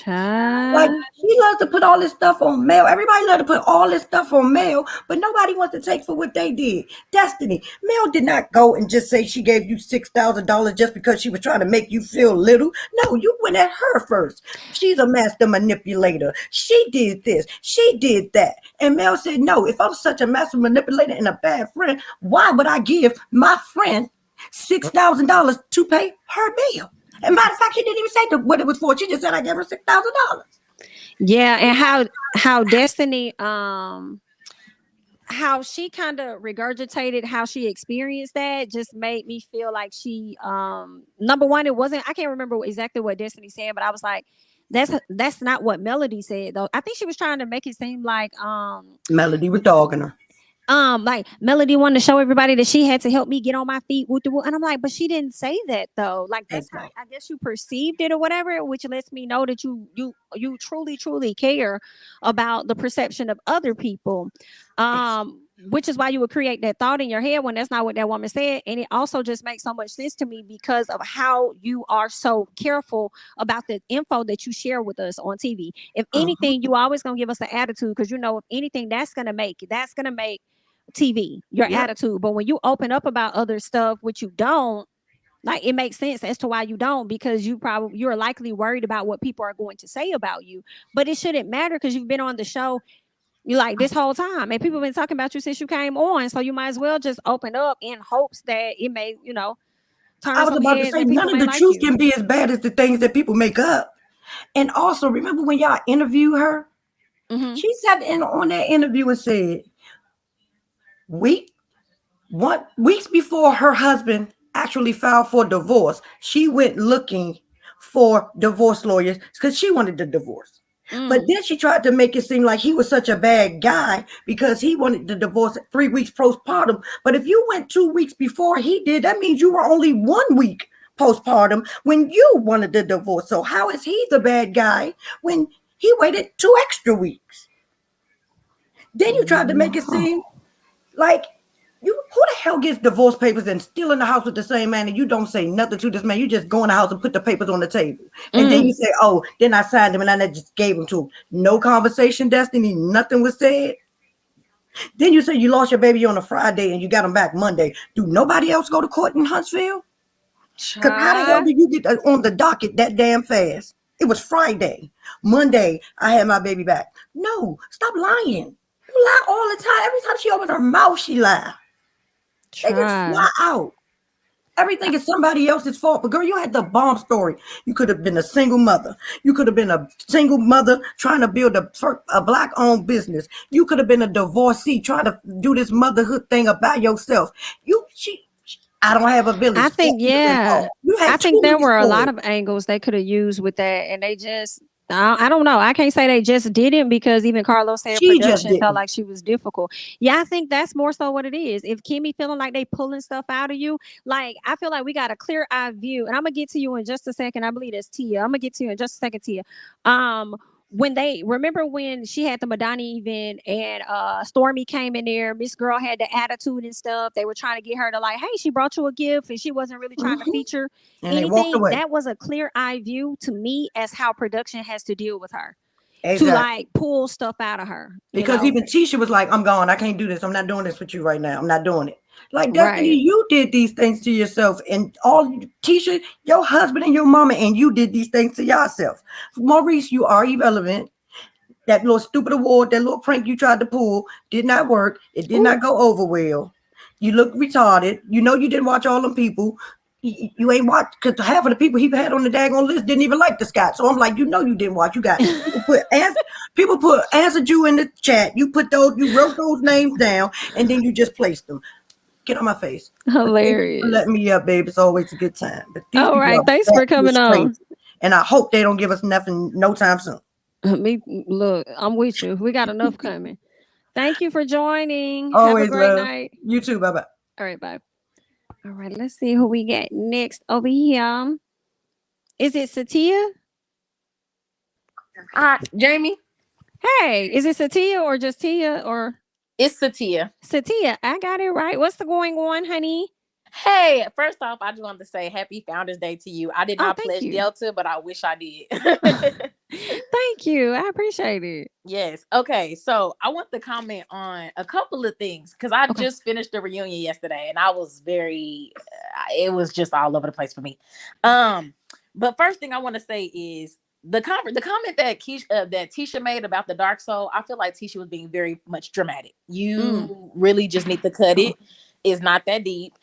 Like, she loves to put all this stuff on Mel. Everybody loves to put all this stuff on Mel, but nobody wants to take for what they did. Destiny, Mel did not go and just say she gave you $6,000 just because she was trying to make you feel little. No, you went at her first. She's a master manipulator. She did this. She did that. And Mel said, no, if I'm such a master manipulator and a bad friend, why would I give my friend $6,000 to pay her bill? And matter of fact, she didn't even say what it was for. She just said I gave her $6,000. Yeah, and how Destiny, how she kind of regurgitated how she experienced that just made me feel like she, number one, it wasn't. I can't remember exactly what Destiny said, but I was like, that's not what Melody said though. I think she was trying to make it seem like Melody was dogging her. Like Melody wanted to show everybody that she had to help me get on my feet. And I'm like, but she didn't say that though. Like that's how I guess you perceived it or whatever, which lets me know that you truly care about the perception of other people. Which is why you would create that thought in your head when that's not what that woman said. And it also just makes so much sense to me because of how you are so careful about the info that you share with us on TV. If anything, you always gonna give us an attitude because you know if anything that's gonna make TV your attitude. But when you open up about other stuff, which you don't, like it makes sense as to why you don't, because you're likely worried about what people are going to say about you. But it shouldn't matter because you've been on the show you like this whole time and people have been talking about you since you came on, so you might as well just open up in hopes that it may turn. I was about to say none of the truth can be as bad as the things that people make up. And also remember when y'all interviewed her, she sat in on that interview and said weeks before her husband actually filed for divorce, she went looking for divorce lawyers because she wanted the divorce. But then she tried to make it seem like he was such a bad guy because he wanted the divorce 3 weeks postpartum. But if you went 2 weeks before he did, that means you were only 1 week postpartum when you wanted the divorce. So how is he the bad guy when he waited 2 extra weeks? Then you tried to make it seem like who the hell gets divorce papers and still in the house with the same man and you don't say nothing to this man? You just go in the house and put the papers on the table. And then you say, oh, then I signed them and I just gave them to him. No conversation, Destiny. Nothing was said. Then you say you lost your baby on a Friday and you got him back Monday. Do nobody else go to court in Huntsville? Because how the hell did you get on the docket that damn fast? It was Friday. Monday, I had my baby back. No, stop lying. You lie all the time. Every time she opened her mouth, she lied. They just fly out. Everything is somebody else's fault. But girl, you had the bomb story. You could have been a single mother. You could have been a single mother trying to build a black-owned business. You could have been a divorcee trying to do this motherhood thing about yourself. I don't have a village. I think, I think there were a lot of angles they could have used with that, and they just, I don't know. I can't say they just didn't because even Carlos said production felt like she was difficult. Yeah, I think that's more so what it is. If Kimmy feeling like they pulling stuff out of you, like I feel like we got a clear eye view, and I'm gonna get to you in just a second. I believe that's Tia. I'm gonna get to you in just a second, Tia. When she had the Madonna event and Stormy came in there, Miss Girl had the attitude and stuff. They were trying to get her to like, hey, she brought you a gift, and she wasn't really trying to feature anything. That was a clear eye view to me as how production has to deal with her. Exactly. To like pull stuff out of her. Because even Tisha was like, I'm gone. I can't do this. I'm not doing this with you right now. I'm not doing it. Like, Destiny, you did these things to yourself. And Tisha, your husband and your mama, and you did these things to yourself. Maurice, you are irrelevant. That little stupid award, that little prank you tried to pull did not work. It did not go over well. You look retarded. You know you didn't watch all them people. You ain't watched because half of the people he had on the daggone list didn't even like the Scott. So I'm like, you didn't watch. You got people answered you in the chat. You wrote those names down, and then you just placed them. Get on my face. Hilarious. Let me up, babe. It's always a good time. But all right, thanks for coming on. And I hope they don't give us nothing no time soon. Look, I'm with you. We got enough coming. Thank you for joining. Always have a great night. You too. Bye-bye. All right, bye. All right, let's see who we got next over here. Is it Satya? Jamie. Hey, is it Satya or just Tia or? It's Satya. Satya, I got it right. What's the going on, honey? Hey, first off, I just wanted to say Happy Founders Day to you. I did not pledge Delta, but I wish I did. Thank you. I appreciate it. Yes. Okay. So I want to comment on a couple of things because I just finished the reunion yesterday, and I was very, it was just all over the place for me. But first thing I want to say is the comment that Tisha made about the dark soul. I feel like Tisha was being very much dramatic. You really just need to cut it. It's not that deep.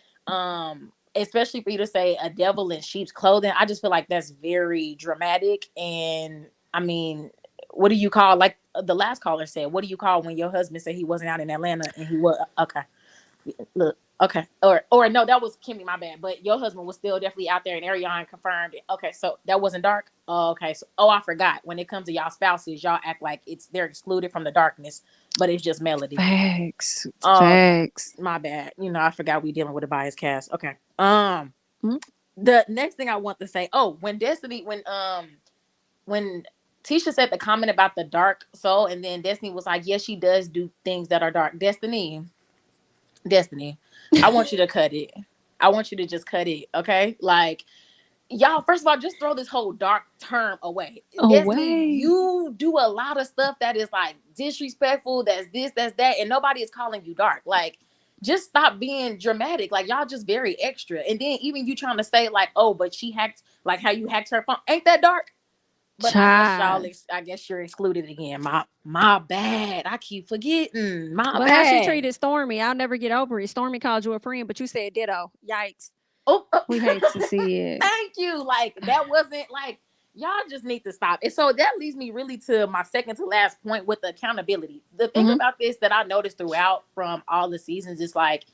Especially for you to say a devil in sheep's clothing. I just feel like that's very dramatic. And I mean, what do you call, like the last caller said, what do you call when your husband said he wasn't out in Atlanta and he was? Okay. Look, okay. Or no, that was Kimmy, my bad. But your husband was still definitely out there, and Ariane confirmed it. Okay, so that wasn't dark. Okay, so I forgot. When it comes to y'all spouses, y'all act like they're excluded from the darkness, but it's just melody. Facts. Facts. My bad. You know, I forgot we dealing with a biased cast. Okay. The next thing I want to say, when Tisha said the comment about the dark soul, and then Destiny was like, yes, she does do things that are dark. Destiny, I want you to cut it. I want you to just cut it, okay? Like, y'all, first of all, just throw this whole dark term away. Destiny, you do a lot of stuff that is like disrespectful, that's this, that's that, and nobody is calling you dark. Like, just stop being dramatic. Like, y'all just very extra. And then even you trying to say like, oh, but she hacked, like how you hacked her phone. Ain't that dark? But I guess you're excluded again. My bad. I keep forgetting. My bad. How she treated Stormy, I'll never get over it. Stormy called you a friend, but you said ditto. Yikes. We hate to see it. Thank you. Like, that wasn't like, y'all just need to stop. And so that leads me really to my second to last point with accountability. The thing about this that I noticed throughout from all the seasons is like,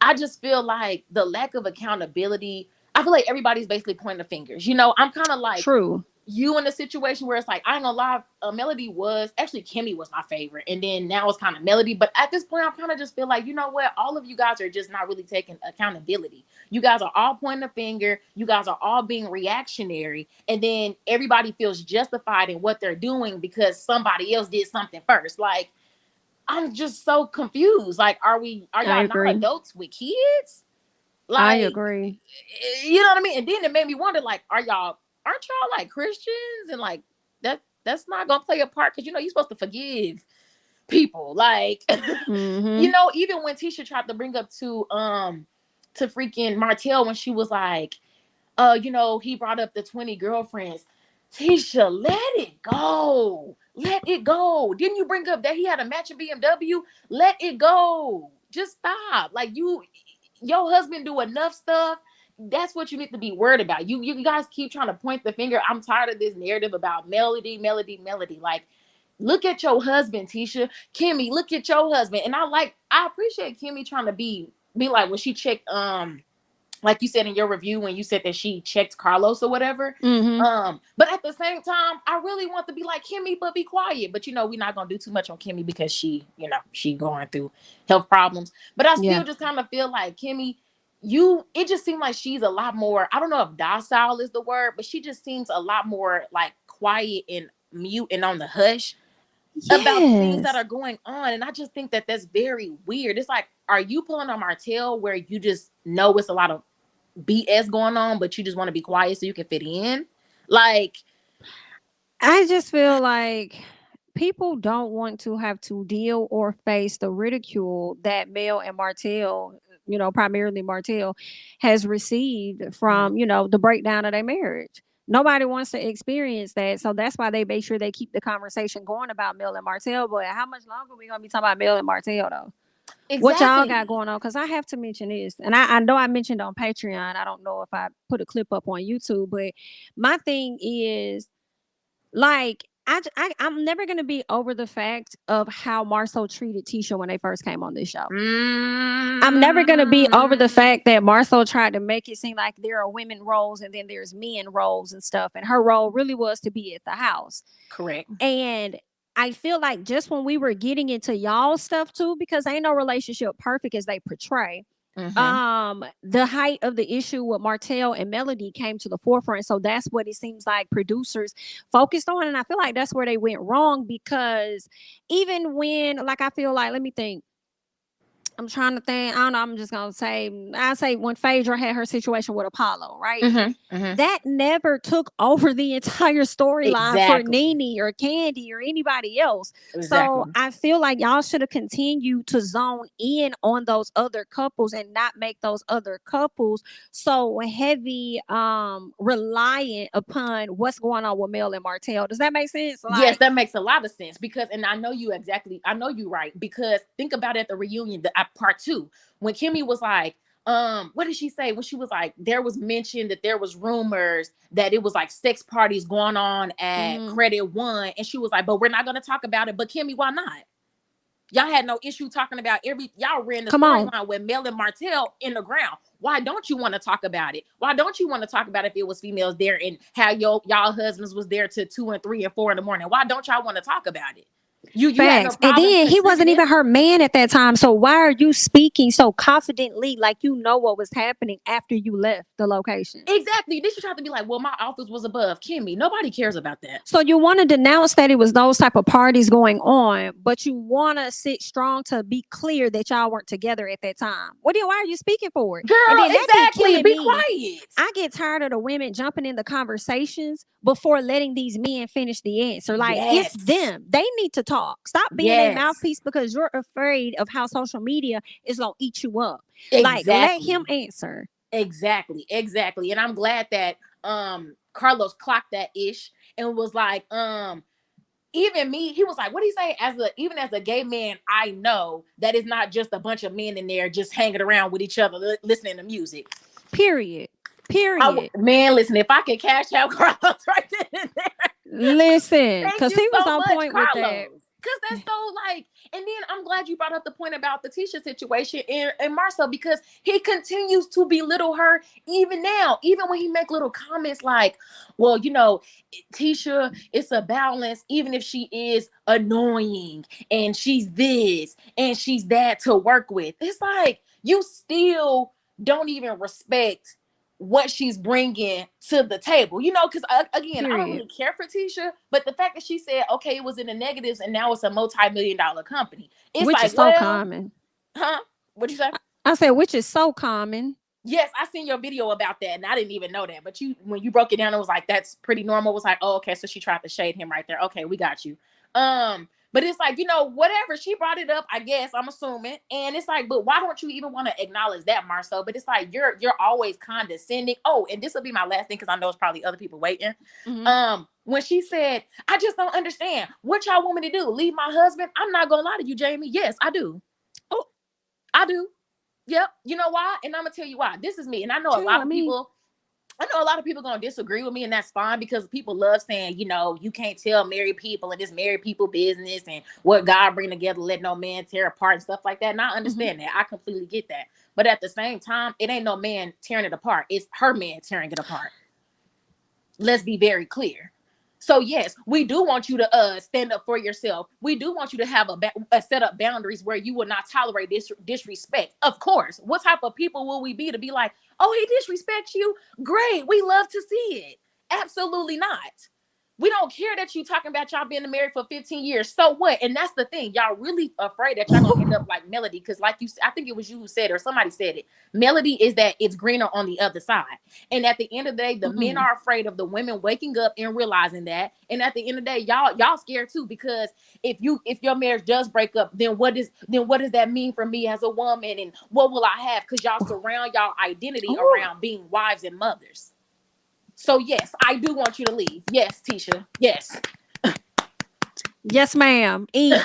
I just feel like the lack of accountability. I feel like everybody's basically pointing fingers. You know, I'm kind of like, true. You in a situation where it's like, I ain't gonna lie, Melody was actually, Kimmy was my favorite, and then now it's kind of Melody. But at this point, I kind of just feel like, you know what, all of you guys are just not really taking accountability. You guys are all pointing a finger. You guys are all being reactionary, and then everybody feels justified in what they're doing because somebody else did something first. Like, I'm just so confused. Like, are y'all not adults with kids? Like, I agree. You know what I mean? And then it made me wonder, like, aren't y'all like Christians? And like that's not gonna play a part, because you know you're supposed to forgive people. Like, you know, even when Tisha tried to bring up to freaking Marital when she was like, you know, he brought up the 20 girlfriends. Tisha, let it go. Let it go. Didn't you bring up that he had a matching BMW? Let it go. Just stop. Like, your husband do enough stuff. That's what you need to be worried about. You guys keep trying to point the finger. I'm tired of this narrative about Melody. Like, look at your husband, Tisha. Kimmy, look at your husband. And I appreciate Kimmy trying to be like, when she checked, like you said in your review, when you said that she checked Carlos or whatever. But at the same time, I really want to be like Kimmy, but be quiet. But you know, we're not gonna do too much on Kimmy because she going through health problems. But I still just kind of feel like Kimmy, it just seems like she's a lot more, I don't know if docile is the word, but she just seems a lot more like quiet and mute and on the hush about things that are going on. And I just think that that's very weird. It's like, are you pulling on Marital where you just know it's a lot of BS going on, but you just want to be quiet so you can fit in? Like, I just feel like people don't want to have to deal or face the ridicule that Mel and Marital, you know, primarily Marital, has received from, you know, the breakdown of their marriage. Nobody wants to experience that. So that's why they make sure they keep the conversation going about Mel and Marital. But how much longer are we going to be talking about Mel and Marital, though? Exactly. What y'all got going on? Because I have to mention this. And I know I mentioned on Patreon. I don't know if I put a clip up on YouTube. But my thing is, like, I'm never going to be over the fact of how Marceau treated Tisha when they first came on this show. I'm never going to be over the fact that Marceau tried to make it seem like there are women roles and then there's men roles and stuff. And her role really was to be at the house. Correct. And I feel like just when we were getting into y'all stuff too, because ain't no relationship perfect as they portray. The height of the issue with Marital and Melody came to the forefront. So that's what it seems like producers focused on. And I feel like that's where they went wrong, because even when, like, I feel like, let me think. I'm trying to think. I don't know. I'm just gonna say. I say when Phaedra had her situation with Apollo, right? That never took over the entire storyline for Nene or Candy or anybody else. So I feel like y'all should have continued to zone in on those other couples and not make those other couples so heavy, reliant upon what's going on with Mel and Martell. Does that make sense? Like, yes, that makes a lot of sense, because, and I know you right, because think about it, at the reunion, part 2, when Kimmy was like, what did she say? When she was like, there was mention that there was rumors that it was like sex parties going on at Credit One, and she was like, but we're not going to talk about it. But Kimmy, why not? Y'all had no issue talking about y'all ran the storyline with Mel and Martell in the ground. Why don't you want to talk about it? Why don't you want to talk about if it was females there and how y'all husbands was there to 2 and 3 and 4 in the morning? Why don't y'all want to talk about it? You Facts. And then he wasn't even her man at that time. So why are you speaking so confidently, like you know what was happening after you left the location? Exactly. Then you try to be like, well, my office was above Kimmy. Nobody cares about that. So you want to denounce that it was those type of parties going on, but you want to sit strong to be clear that y'all weren't together at that time. Why are you speaking for it? Girl, and then exactly. Be quiet. I get tired of the women jumping in the conversations before letting these men finish the answer. Like, it's them. They need to talk. Stop being a mouthpiece because you're afraid of how social media is going to eat you up. Like, let him answer. Exactly. And I'm glad that Carlos clocked that ish and was like, even me, he was like, what do you say? Even as a gay man, I know that it's not just a bunch of men in there just hanging around with each other, listening to music. Period. Man, listen, if I could cash out Carlos right then and there. Listen, because he was on point with that. Because that's so like, and then I'm glad you brought up the point about the Tisha situation and Marcel, because he continues to belittle her even now, even when he make little comments like, well, Tisha, it's a balance, even if she is annoying and she's this and she's that to work with. It's like, you still don't even respect what she's bringing to the table, because again, I don't really care for Tisha, but the fact that she said, okay, it was in the negatives and now it's a multi-million-dollar company, it's which like, is so common. Huh? What'd you say? I said, which is so common. Yes, I seen your video about that and I didn't even know that, but when you broke it down, it was like, that's pretty normal. It was like, oh, okay, so she tried to shade him right there. Okay, we got you. But it's like, whatever, she brought it up, I guess, I'm assuming. And it's like, but why don't you even want to acknowledge that, Marcel? But it's like, you're always condescending. Oh, and this will be my last thing, because I know it's probably other people waiting. When she said, I just don't understand what y'all want me to do. Leave my husband? I'm not going to lie to you, Jamie. Yes, I do. Oh, I do. Yep. You know why? And I'm going to tell you why. This is me. And I know a lot of people going to disagree with me, and that's fine, because people love saying, you can't tell married people and this married people business and what God bring together, let no man tear apart and stuff like that. And I understand that. I completely get that. But at the same time, it ain't no man tearing it apart. It's her man tearing it apart. Let's be very clear. So yes, we do want you to stand up for yourself. We do want you to have a set up boundaries where you will not tolerate disrespect. Of course. What type of people will we be to be like, oh, he disrespects you? Great. We love to see it. Absolutely not. We don't care that you talking about y'all being married for 15 years. So what? And that's the thing. Y'all really afraid that y'all gonna end up like Melody. Because like I think it was you who said it, or somebody said it. Melody is that it's greener on the other side. And at the end of the day, the men are afraid of the women waking up and realizing that. And at the end of the day, y'all scared too. Because if your marriage does break up, then what does that mean for me as a woman? And what will I have? Because y'all surround y'all identity around being wives and mothers. So yes, I do want you to leave. Yes, Tisha. Yes. Yes, ma'am. Eat.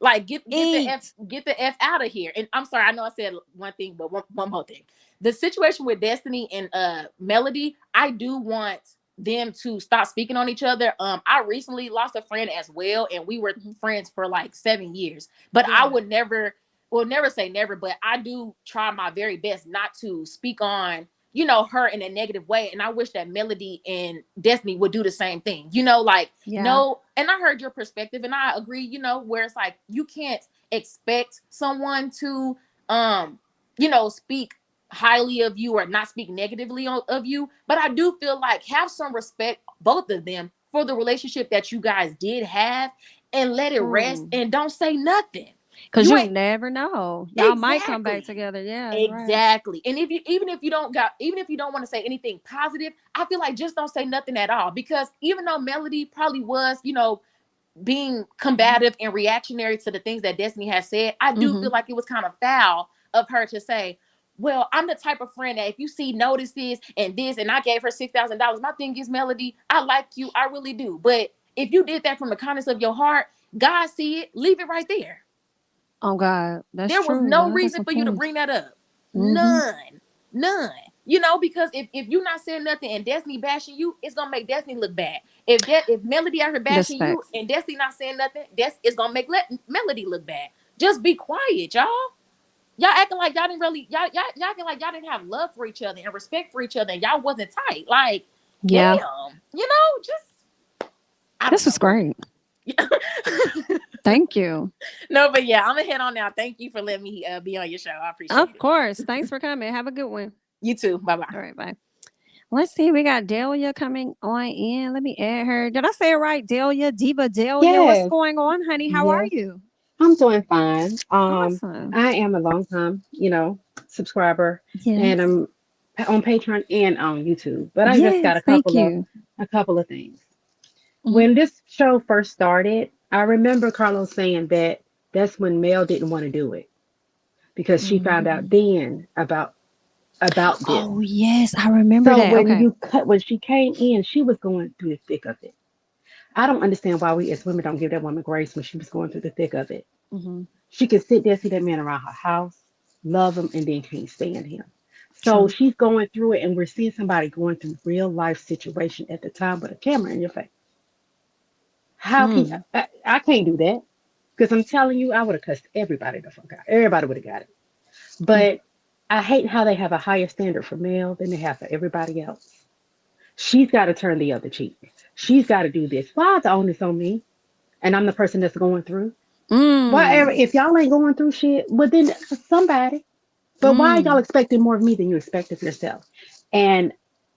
Like get the F out of here. And I'm sorry, I know I said one thing, but one more thing. The situation with Destiny and Melody, I do want them to stop speaking on each other. I recently lost a friend as well, and we were friends for like 7 years. But I would never say never, but I do try my very best not to speak on her in a negative way. And I wish that Melody and Destiny would do the same thing, no. And I heard your perspective and I agree, where it's like, you can't expect someone to, speak highly of you or not speak negatively of you. But I do feel like have some respect, both of them, for the relationship that you guys did have, and let it rest and don't say nothing. Because you never know. Y'all exactly. might come back together. Yeah. Exactly. Right. And even if you don't want to say anything positive, I feel like just don't say nothing at all. Because even though Melody probably was, being combative and reactionary to the things that Destiny has said, I do feel like it was kind of foul of her to say, well, I'm the type of friend that if you see notices and this, and I gave her $6,000, my thing is, Melody, I like you, I really do. But if you did that from the kindness of your heart, God see it, leave it right there. Oh God, that's there true. was no reason for you to bring that up. None. Because if you're not saying nothing and Destiny bashing you, it's gonna make Destiny look bad. If Melody out here bashing you and Destiny not saying nothing, it's gonna make Melody look bad. Just be quiet, y'all. Y'all acting like y'all didn't really y'all acting like y'all didn't have love for each other and respect for each other, and y'all wasn't tight. Like, damn, this was great. Thank you. No, but yeah, I'm gonna head on now. Thank you for letting me be on your show. I appreciate it. Of course. Thanks for coming. Have a good one. You too. Bye-bye. All right, bye. Let's see. We got Delia coming on in. Let me add her. Did I say it right? Delia, Diva Delia. Yes. What's going on, honey? How are you? I'm doing fine. Awesome. I am a long time, subscriber, and I'm on Patreon and on YouTube. But I just got a couple of things. When this show first started, I remember Carlos saying that's when Mel didn't want to do it because she found out then about this. Oh yes, I remember that. When she came in, she was going through the thick of it. I don't understand why we as women don't give that woman grace when she was going through the thick of it. She could sit there, see that man around her house, love him, and then can't stand him. So she's going through it, and we're seeing somebody going through real life situation at the time with a camera in your face. How can I can't do that? Because I'm telling you, I would have cussed everybody the fuck out. Everybody would have got it. But I hate how they have a higher standard for Mel than they have for everybody else. She's got to turn the other cheek. She's got to do this. Why is the onus on me? And I'm the person that's going through. Whatever. If y'all ain't going through shit, well then somebody. But why are y'all expecting more of me than you expect of yourself? And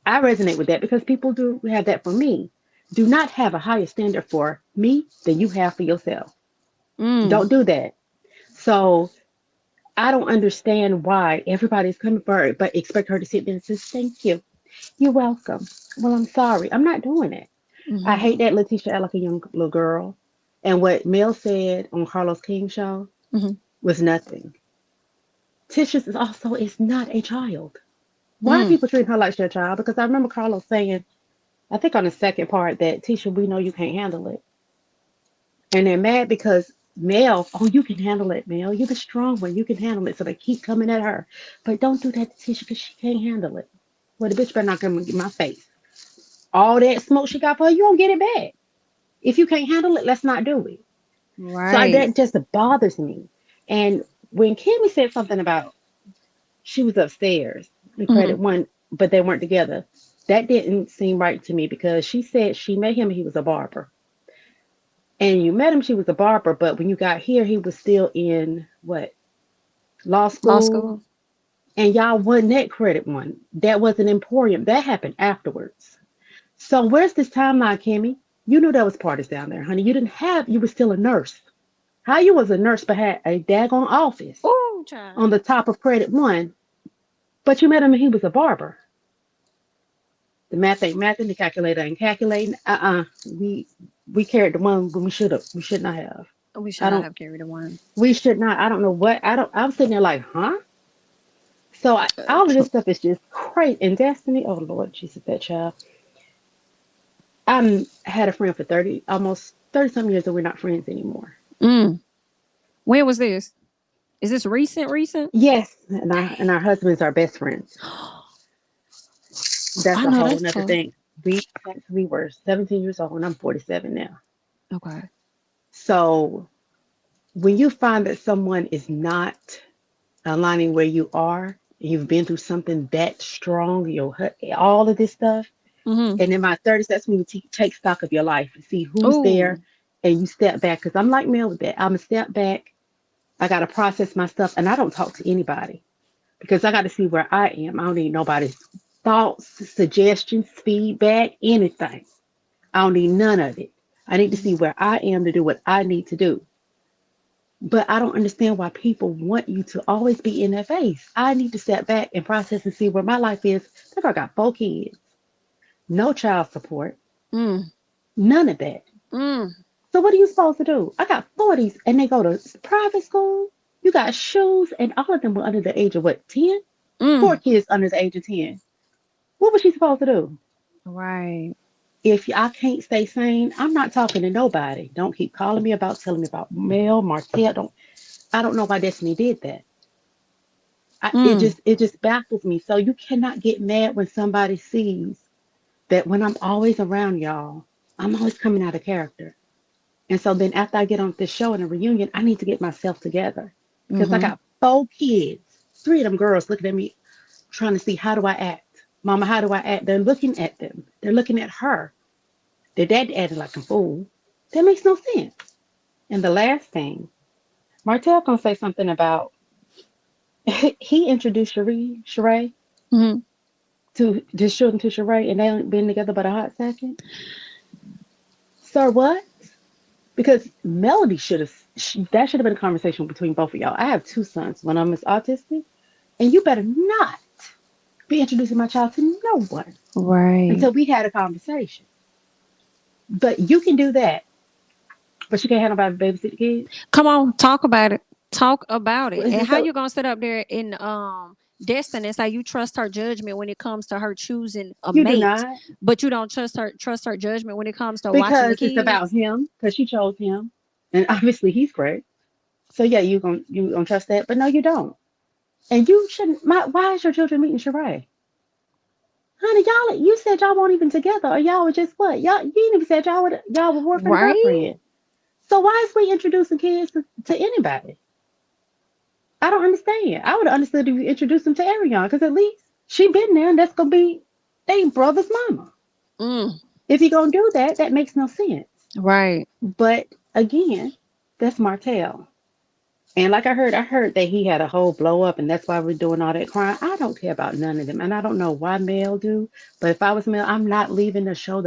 I resonate with that because people do have that for me. Do not have a higher standard for me than you have for yourself. Don't do that. So I don't understand why everybody's coming for her, but expect her to sit there and say, thank you. You're welcome. Well, I'm sorry. I'm not doing it. I hate that Letitia act like a young little girl. And what Mel said on Carlos King's show was nothing. Tisha is not a child. Why are people treating her like she's a child? Because I remember Carlos saying, I think on the second part, that Tisha, we know you can't handle it. And they're mad because Mel, you can handle it, Mel. You're the strong one. You can handle it. So they keep coming at her. But don't do that to Tisha because she can't handle it. Well, the bitch better not come and get my face. All that smoke she got for her, you don't get it back. If you can't handle it, let's not do it. Right. So that just bothers me. And when Kimmy said something about she was upstairs in credit one, but they weren't together, that didn't seem right to me because she said she met him and he was a barber. And you met him, she was a barber, but when you got here, he was still in what? Law school. Law school. And y'all wasn't that credit one. That was an emporium. That happened afterwards. So where's this timeline, Kimmy? You knew there was parties down there, honey. You were still a nurse. How you was a nurse but had a daggone office on the top of credit one, but you met him and he was a barber. The math ain't mathing, the calculator ain't calculating. We carried the one when we should not have. We should not have carried the one. We should not. I don't know what. I'm sitting there like, huh? So all of this stuff is just crazy. And Destiny, oh Lord Jesus, that child. I had a friend for almost 30 some years, and we're not friends anymore. When was this? Is this recent? Yes, and our husbands are best friends. That's a whole nother thing. We were 17 years old, and I'm 47 now. Okay. So when you find that someone is not aligning where you are, you've been through something that strong, all of this stuff, and in my 30s, that's when you take stock of your life and see who's there, and you step back. Because I'm like Mel with that. I'm a step back. I got to process my stuff, and I don't talk to anybody because I got to see where I am. I don't need nobody's thoughts, suggestions, feedback, anything. I don't need none of it. I need to see where I am to do what I need to do. But I don't understand why people want you to always be in their face. I need to step back and process and see where my life is. That girl got 4 kids, no child support, Mm. none of that. Mm. So what are you supposed to do? I got 40s and they go to private school. You got shoes, and all of them were under the age of what, 10? 4 Mm. kids under the age of 10. What was she supposed to do? Right. If I can't stay sane, I'm not talking to nobody. Don't keep calling me about telling me about Mel, Martell. I don't know why Destiny did that. Mm. It just baffles me. So you cannot get mad when somebody sees that when I'm always around y'all, I'm always coming out of character. And so then after I get on this show in a reunion, I need to get myself together because I Mm-hmm. got 4 kids, 3 of them girls looking at me, trying to see how do I act. Mama, how do I act? They're looking at them. They're looking at her. Their dad acted like a fool. That makes no sense. And the last thing, Martell gonna say something about he introduced Sheree Mm-hmm. to his children to Sheree, and they ain't been together but a hot second. Sir, what? Because Melody that should have been a conversation between both of y'all. I have 2 sons. One of them is autistic, and you better not be introducing my child to no one Right. until we had a conversation. But you can do that, but you can't have nobody babysit the kids. Come on, talk about it. Talk about it. And how So you gonna sit up there in Destiny and say you trust her judgment when it comes to her choosing a you do mate, not, but you don't trust her judgment when it comes to watching the because it's about kids? him, because she chose him, and obviously he's great. So yeah, you gonna trust that, but no, you don't. And you shouldn't. Why is your children meeting Sheree? Honey, you said y'all weren't even together, or y'all were just what? You ain't even said y'all were boyfriend and Right? girlfriend. So why is we introducing kids to anybody? I don't understand. I would have understood if you introduced them to Ariana, because at least she been there, and that's gonna be they brother's mama. Mm. If you gonna do that, that makes no sense. Right. But again, that's Martell. And like I heard that he had a whole blow up, and that's why we're doing all that crying. I don't care about none of them, and I don't know why Mel do. But if I was Mel, I'm not leaving the show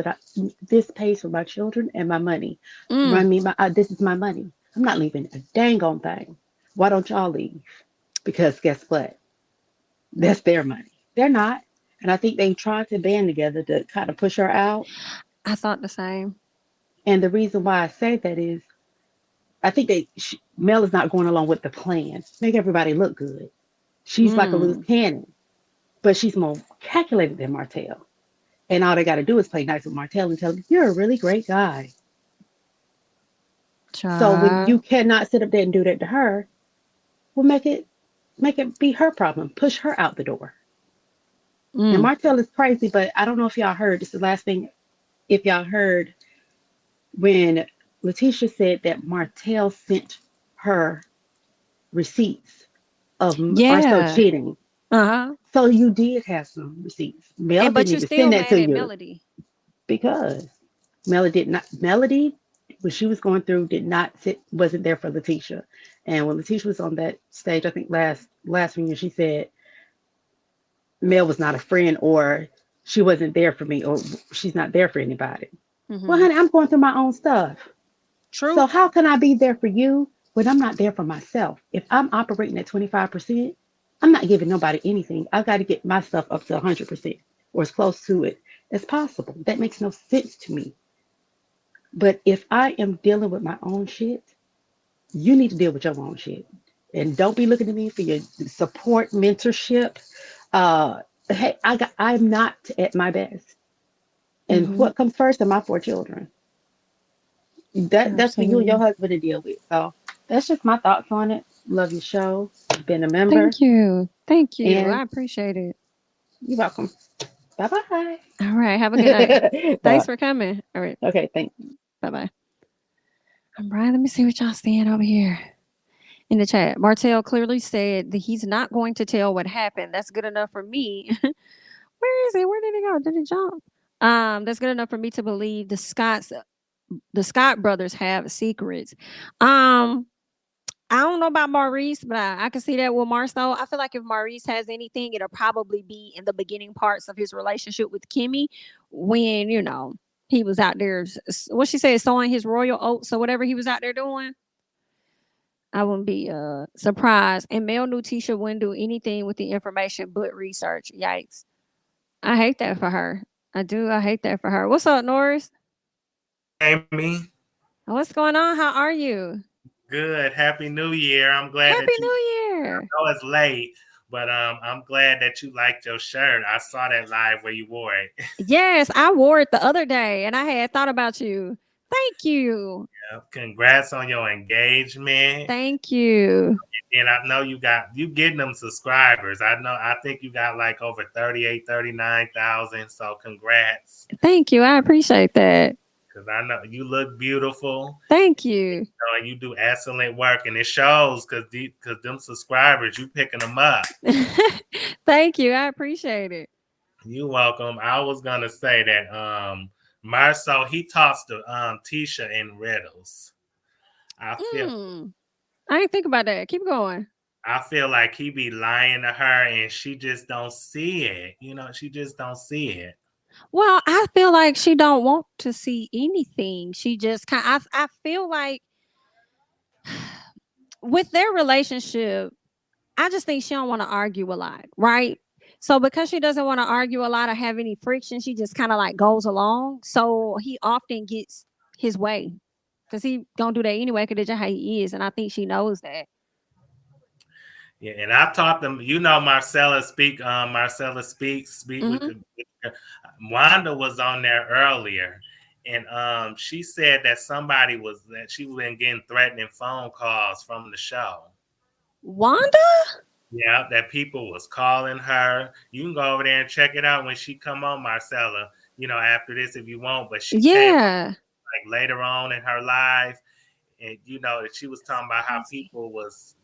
this pays for my children and my money. Mm. Run me this is my money. I'm not leaving a dang on thing. Why don't y'all leave? Because guess what? That's their money. They're not, and I think they tried to band together to kind of push her out. I thought the same. And the reason why I say that is I think Mel is not going along with the plan. Make everybody look good. She's like a loose Mm. cannon, but she's more calculated than Martell. And all they got to do is play nice with Martell and tell him, you're a really great guy. So when you Child. cannot sit up there and do that to her, well, make it be her problem. Push her out the door. And Mm. Martell is crazy, but I don't know if y'all heard. This is the last thing. If y'all heard when Letitia said that Martell sent her receipts of Marcel Yeah. cheating. Uh-huh. So you did have some receipts. Mel And but didn't you even still send that mad to at you Melody. because Melody, what she was going through, wasn't there for Letitia. And when Letitia was on that stage, I think last reunion, she said Mel was not a friend, or she wasn't there for me, or she's not there for anybody. Well, Mm-hmm. honey, I'm going through my own stuff. True. So how can I be there for you when I'm not there for myself? If I'm operating at 25%, I'm not giving nobody anything. I've got to get myself up to 100% or as close to it as possible. That makes no sense to me. But if I am dealing with my own shit, you need to deal with your own shit. And don't be looking to me for your support, mentorship. Hey, I'm not at my best. And Mm-hmm. what comes first are my 4 children. That's for you and your Absolutely. husband to deal with. So that's just my thoughts on it. Love your show. Been a member. Thank you. Thank you. And I appreciate it. you're welcome. Bye bye. All right. Have a good night. Thanks for coming. All right. Okay, thanks. Bye-bye. All right. Let me see what y'all saying over here in the chat. Martell clearly said that he's not going to tell what happened. That's good enough for me. Where is it? Where did it go? Did it jump? That's good enough for me to believe the Scott brothers have secrets. I don't know about Maurice, but I can see that with Marcel. I feel like if Maurice has anything, it'll probably be in the beginning parts of his relationship with Kimmy when, he was out there, what she said, sowing his royal oats or whatever he was out there doing. I wouldn't be surprised. And Mel knew Tisha wouldn't do anything with the information but research. Yikes. I hate that for her. I do. I hate that for her. What's up, Norris? Amy. What's going on? How are you? Good. Happy New Year. I'm glad Happy New Year. I know it's late, but I'm glad that you liked your shirt. I saw that live where you wore it. Yes, I wore it the other day and I had thought about you. Thank you. Yeah, congrats on your engagement. Thank you. And I know you getting them subscribers. I think you got like over 38, 39,000. So congrats. Thank you. I appreciate that. Because I know you look beautiful. Thank you. And you do excellent work, and it shows because them subscribers, you picking them up. Thank you. I appreciate it. You're welcome. I was gonna say that Marcel, he talks to Tisha in riddles. I didn't think about that. Keep going. I feel like he be lying to her and she just don't see it. She just don't see it. Well, I feel like she don't want to see anything. She just I feel like with their relationship, I just think she don't want to argue a lot, right? So because she doesn't want to argue a lot or have any friction, she just kind of like goes along. So he often gets his way because he gonna do that anyway because that's just how he is, and I think she knows that. Yeah, and I taught them. Marcella speaks. Mm-hmm. Wanda was on there earlier, and she said that she was been getting threatening phone calls from the show. Wanda? Yeah, that people was calling her. You can go over there and check it out when she come on, Marcella. After this if you want. But she came like later on in her live. And she was talking about how people was,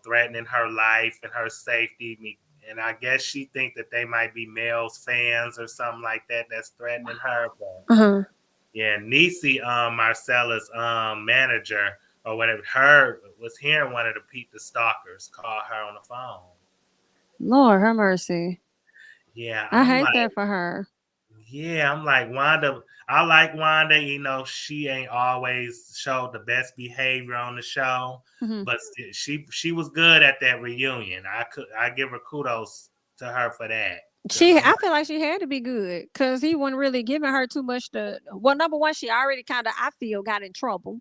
threatening her life and her safety. And I guess she think that they might be Mel's fans or something like that that's threatening her. But yeah, Niecy, Marcella's manager or whatever, was hearing one of the stalkers call her on the phone. Lord have mercy. Yeah, I hate that for her. Yeah, I'm like Wanda. I like Wanda. She ain't always showed the best behavior on the show, but she was good at that reunion. I give her kudos to her for that. I feel like she had to be good because he wasn't really giving her too much number one, she already kind of, I feel, got in trouble,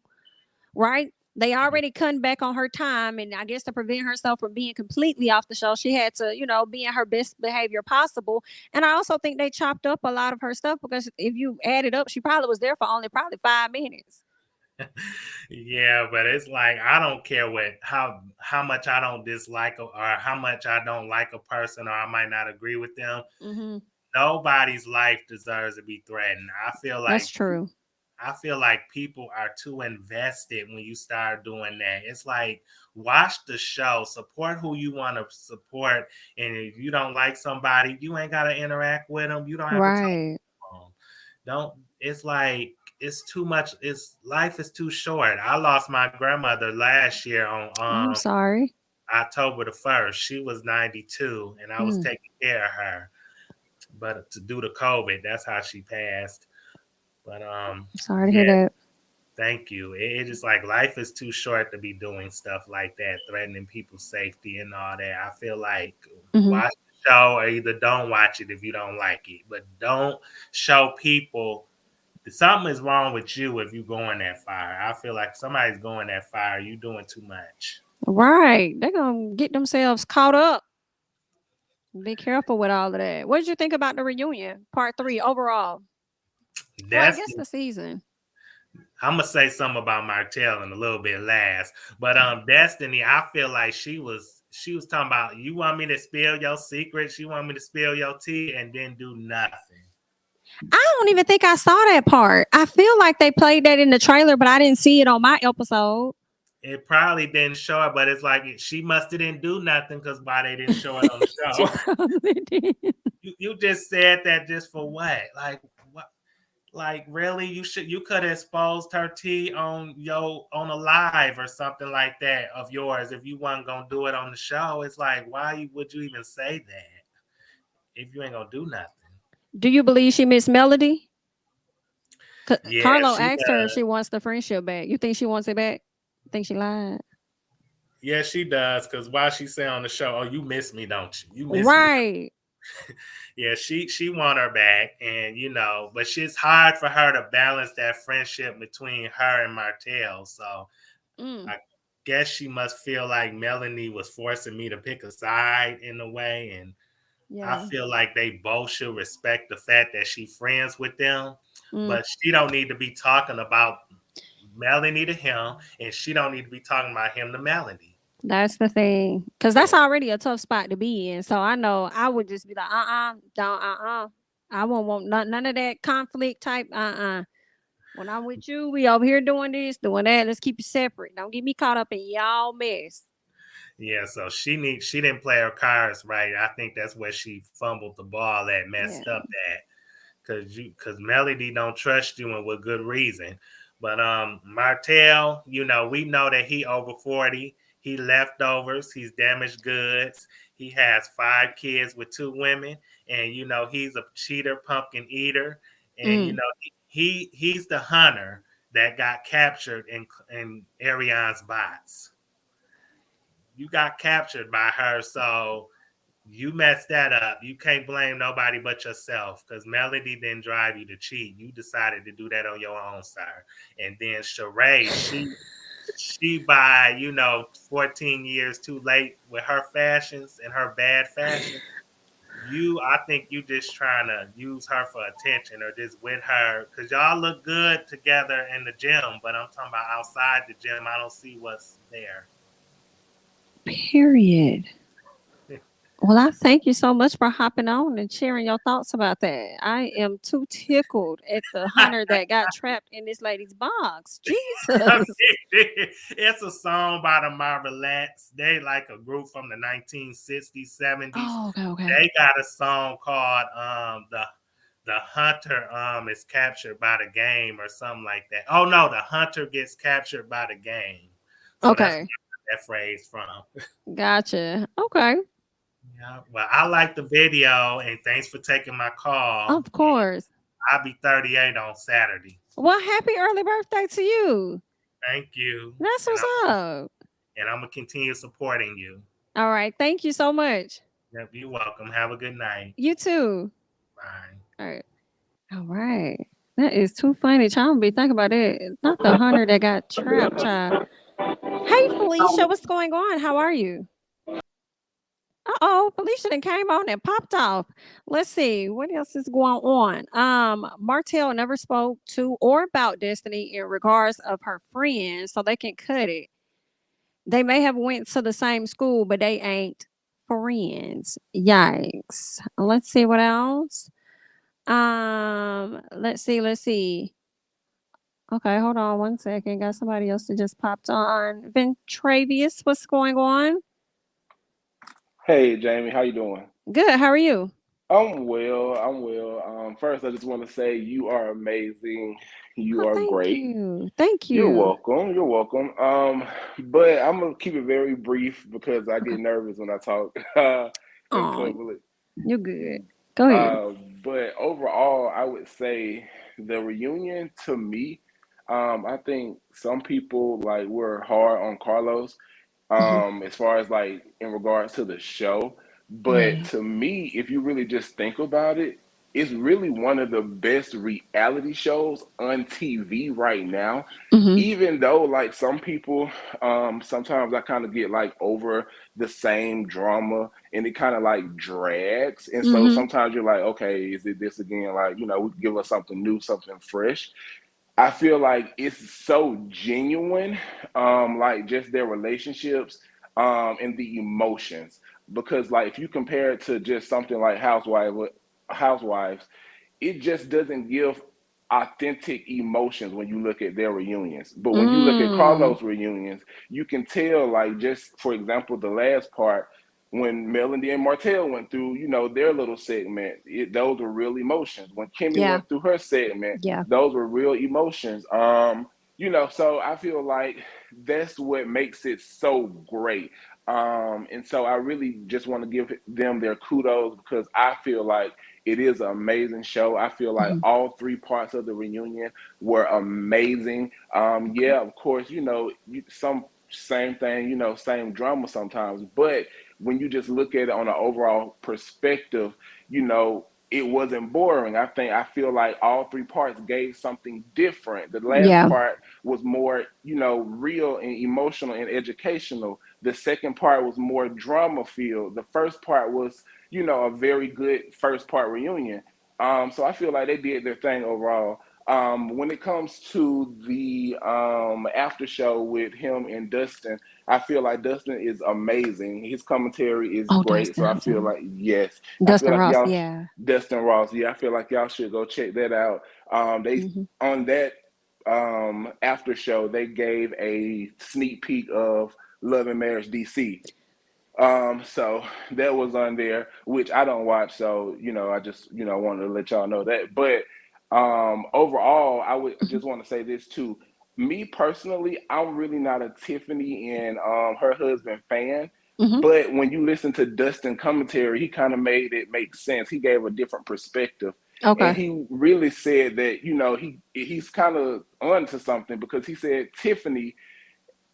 right? They already cut back on her time, and I guess to prevent herself from being completely off the show, she had to, be in her best behavior possible. And I also think they chopped up a lot of her stuff because if you add it up, she probably was there for only probably 5 minutes. Yeah, but it's like I don't care how much I don't dislike or how much I don't like a person or I might not agree with them. Mm-hmm. Nobody's life deserves to be threatened. I feel like that's true. I feel like people are too invested when you start doing that. It's like, watch the show, support who you want to support. And if you don't like somebody, you ain't got to interact with them. You don't have to talk to them. It's like, it's too much. Life is too short. I lost my grandmother last year on I'm sorry. October the 1st. She was 92 and I was taking care of her. But due to COVID, that's how she passed. But sorry to hear that. Thank you. It's just like life is too short to be doing stuff like that, threatening people's safety and all that. I feel like watch the show or either don't watch it if you don't like it, but don't show people something is wrong with you if you going that far. I feel like somebody's going that far. You doing too much. Right. They're gonna get themselves caught up. Be careful with all of that. What did you think about the reunion, part 3 overall? I guess the season. I'm gonna say something about Marital in a little bit last, but Destiny, I feel like she was talking about, you want me to spill your secrets, you want me to spill your tea, and then do nothing. I don't even think I saw that part. I feel like they played that in the trailer, but I didn't see it on my episode. It probably didn't show it, but it's like she must have didn't do nothing because why they didn't show it on the show. You just said that just for what? Like what? Like really? You could have exposed her tea on a live or something like that of yours if you weren't gonna do it on the show. It's like, why would you even say that if you ain't gonna do nothing? Do you believe she missed Melody? Yeah, Carlo asked her if she wants the friendship back. You think she wants it back? Think she lied? Yeah, she does. Because while she say on the show, "Oh, you miss me, don't you? You miss me." Yeah, she want her back, and but it's hard for her to balance that friendship between her and Marital. So I guess she must feel like Melanie was forcing me to pick a side in a way, and I feel like they both should respect the fact that she's friends with them, but she don't need to be talking about Melanie to him, and she don't need to be talking about him to Melanie. That's the thing, because that's already a tough spot to be in. So I know I would just be like, don't, I won't want none of that conflict type. When I'm with you, we over here doing this, doing that. Let's keep it separate. Don't get me caught up in y'all mess. Yeah, so she didn't play her cards right. I think that's where she fumbled the ball at, messed up at, because Melody don't trust you and with good reason. But Marital, we know that he over 40. He leftovers. He's damaged goods. He has 5 kids with 2 women, and he's a cheater, pumpkin eater, and he's the hunter that got captured in Ariane's box. You got captured by her, so you messed that up. You can't blame nobody but yourself, because Melody didn't drive you to cheat. You decided to do that on your own, sir. And then Sheree, she by 14 years too late with her fashions and her bad fashion. I think you just trying to use her for attention, or just with her, because y'all look good together in the gym, but I'm talking about outside the gym. I don't see what's there. Period. Well, I thank you so much for hopping on and sharing your thoughts about that. I am too tickled at the hunter that got trapped in this lady's box. Jesus. It's a song by the Marital. They like a group from the 1960s, 70s. Oh, okay. They got a song called the hunter is captured by the game, or something like that. Oh no, the hunter gets captured by the game. So okay. That's where that phrase from. Gotcha. Okay. Yeah. Well, I like the video, and thanks for taking my call. Of course. I'll be 38 on Saturday. Well, happy early birthday to you. Thank you. That's what's up. And I'm going to continue supporting you. All right. Thank you so much. Yep, you're welcome. Have a good night. You too. Bye. All right. All right. That is too funny. Child, be thinking about it. Not the hunter that got trapped, child. Hey, Felicia, what's going on? How are you? Uh-oh, Felicia then came on and popped off. Let's see, what else is going on? Marital never spoke to or about Destiny in regards of her friends, so they can cut it. They may have went to the same school, but they ain't friends. Yikes. Let's see what else. Let's see. Okay, hold on one second. Got somebody else that just popped on. Ventravius, what's going on? Hey, Jamie, how you doing? Good. How are you? I'm well. First, I just want to say you are amazing. You are great. Thank you. You're welcome. But I'm gonna keep it very brief because I get nervous when I talk in public. You're good. Go ahead. But overall, I would say the reunion to me, I think some people were hard on Carlos. As far as in regards to the show. But to me, if you really just think about it, it's really one of the best reality shows on TV right now. Even though some people, sometimes I kind of get over the same drama and it kind of drags. And so sometimes you're like, okay, is it this again? Give us something new, something fresh. I feel like it's so genuine, just their relationships and the emotions. Because if you compare it to just something like Housewives, it just doesn't give authentic emotions when you look at their reunions. But when you look at Carlos' reunions, you can tell, just for example, the last part, when Melanie and Marital went through, their little segment, those were real emotions. When Kimmy went through her segment, those were real emotions. So I feel like that's what makes it so great. And so I really just want to give them their kudos because I feel like it is an amazing show. I feel like all 3 parts of the reunion were amazing. Yeah, of course, some same thing, you know, same drama sometimes. But when you just look at it on an overall perspective, you know, it wasn't boring. I feel like all three parts gave something different. The last part was more, you know, real and emotional and educational. The second part was more drama filled. The first part was, you know, a very good first part reunion. So I feel like they did their thing overall. When it comes to the after show with him and Dustin, I feel like Dustin is amazing. His commentary is great. Dustin, So I feel like, yes, Dustin I feel like Ross, y'all, Dustin Ross, yeah, I feel like y'all should go check that out. They on that after show, they gave a sneak peek of Love and Marriage DC. So that was on there, which I don't watch. So, you know, I just, you know, wanted to let y'all know that. But overall, I would just want to say this too. Me personally, I'm really not a Tiffany and her husband fan. But when you listen to Dustin commentary, he kind of made it make sense. He gave a different perspective. And he really said that, you know, he's kind of onto something, because he said Tiffany,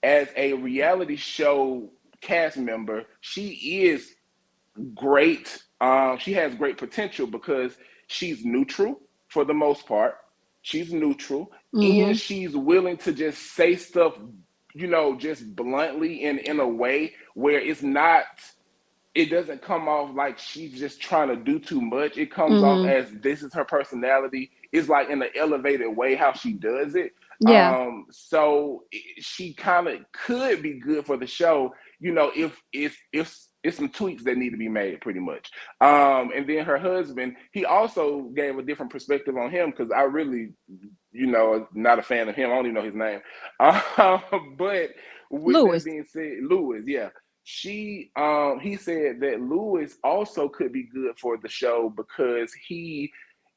as a reality show cast member, she is great. She has great potential because she's neutral for the most part. She's neutral, and she's willing to just say stuff, you know, just bluntly and in a way where it doesn't come off like she's just trying to do too much. It comes off as this is her personality. It's like in an elevated way how she does it. So she kind of could be good for the show, you know, if it's some tweaks that need to be made, pretty much. And then her husband, he also gave a different perspective on him, because I really, you know, not a fan of him. I don't even know his name. But with that being said, Lewis, yeah. He said that Lewis also could be good for the show, because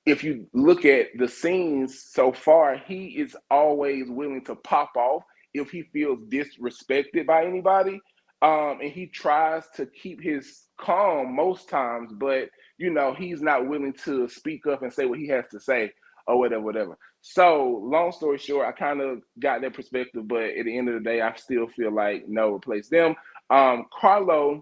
if you look at the scenes so far, he is always willing to pop off if he feels disrespected by anybody. And he tries to keep his calm most times, but, you know, he's not willing to speak up and say what he has to say or whatever. So long story short, I kind of got that perspective, but at the end of the day, I still feel like no, replace them. Carlos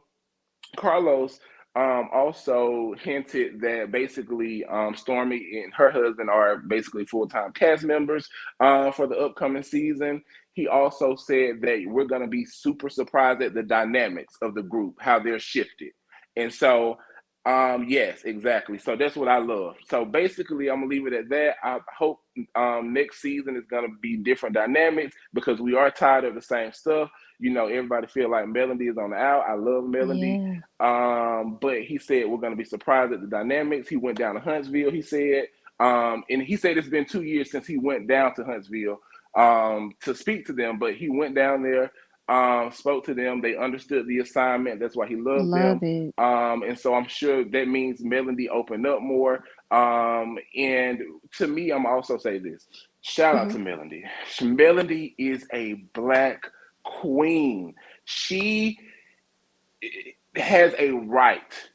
also hinted that basically Stormy and her husband are basically full-time cast members for the upcoming season. He also said that we're going to be super surprised at the dynamics of the group, how they're shifted. And so, yes, exactly. So that's what I love. So basically, I'm going to leave it at that. I hope next season is going to be different dynamics, because we are tired of the same stuff. You know, everybody feel like Melody is on the out. I love Melody. But he said we're going to be surprised at the dynamics. He went down to Huntsville, he said. And he said it's been 2 years since he went down to Huntsville to speak to them. But he went down there, spoke to them. They understood the assignment. That's why he loved them. And so I'm sure that means Melody opened up more. And to me, I'm also say this. Shout out to Melody. Melody is a Black queen. She has a right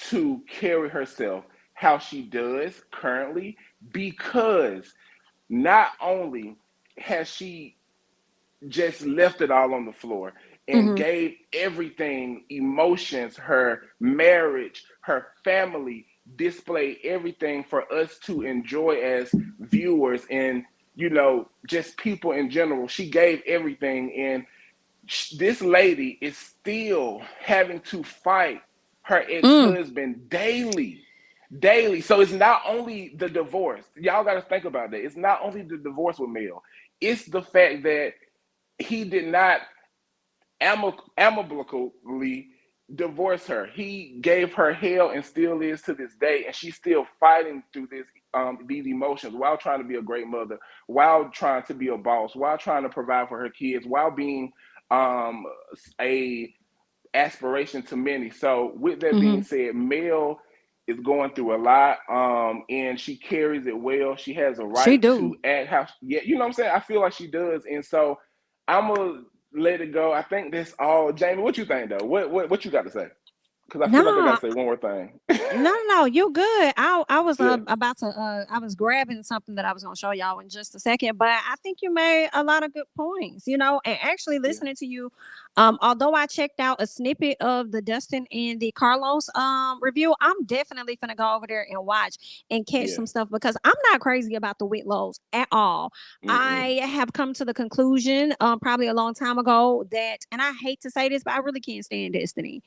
to carry herself how she does currently, because not only has she just left it all on the floor and gave everything, emotions, her marriage, her family, displayed everything for us to enjoy as viewers and, you know, just people in general. She gave everything, and this lady is still having to fight her ex-husband daily. So it's not only the divorce. Y'all got to think about that. It's not only the divorce with Mel. It's the fact that he did not amicably divorce her. He gave her hell and still is to this day, and she's still fighting through these emotions while trying to be a great mother, while trying to be a boss, while trying to provide for her kids, while being a aspiration to many. So with that being said, Mel is going through a lot, and she carries it well. She has a right to act how, you know what I'm saying? I feel like she does, and so I'm gonna let it go. I think that's all. Jamie, what you think though? What you got to say? Because I feel like I gotta say one more thing. No, you're good. I was about to I was grabbing something that I was gonna show y'all in just a second, but I think you made a lot of good points, you know, and actually listening to you, although I checked out a snippet of the Dustin and the Carlos review, I'm definitely gonna go over there and watch and catch some stuff because I'm not crazy about the Whitlows at all. I have come to the conclusion probably a long time ago that, and I hate to say this, but I really can't stand Destiny.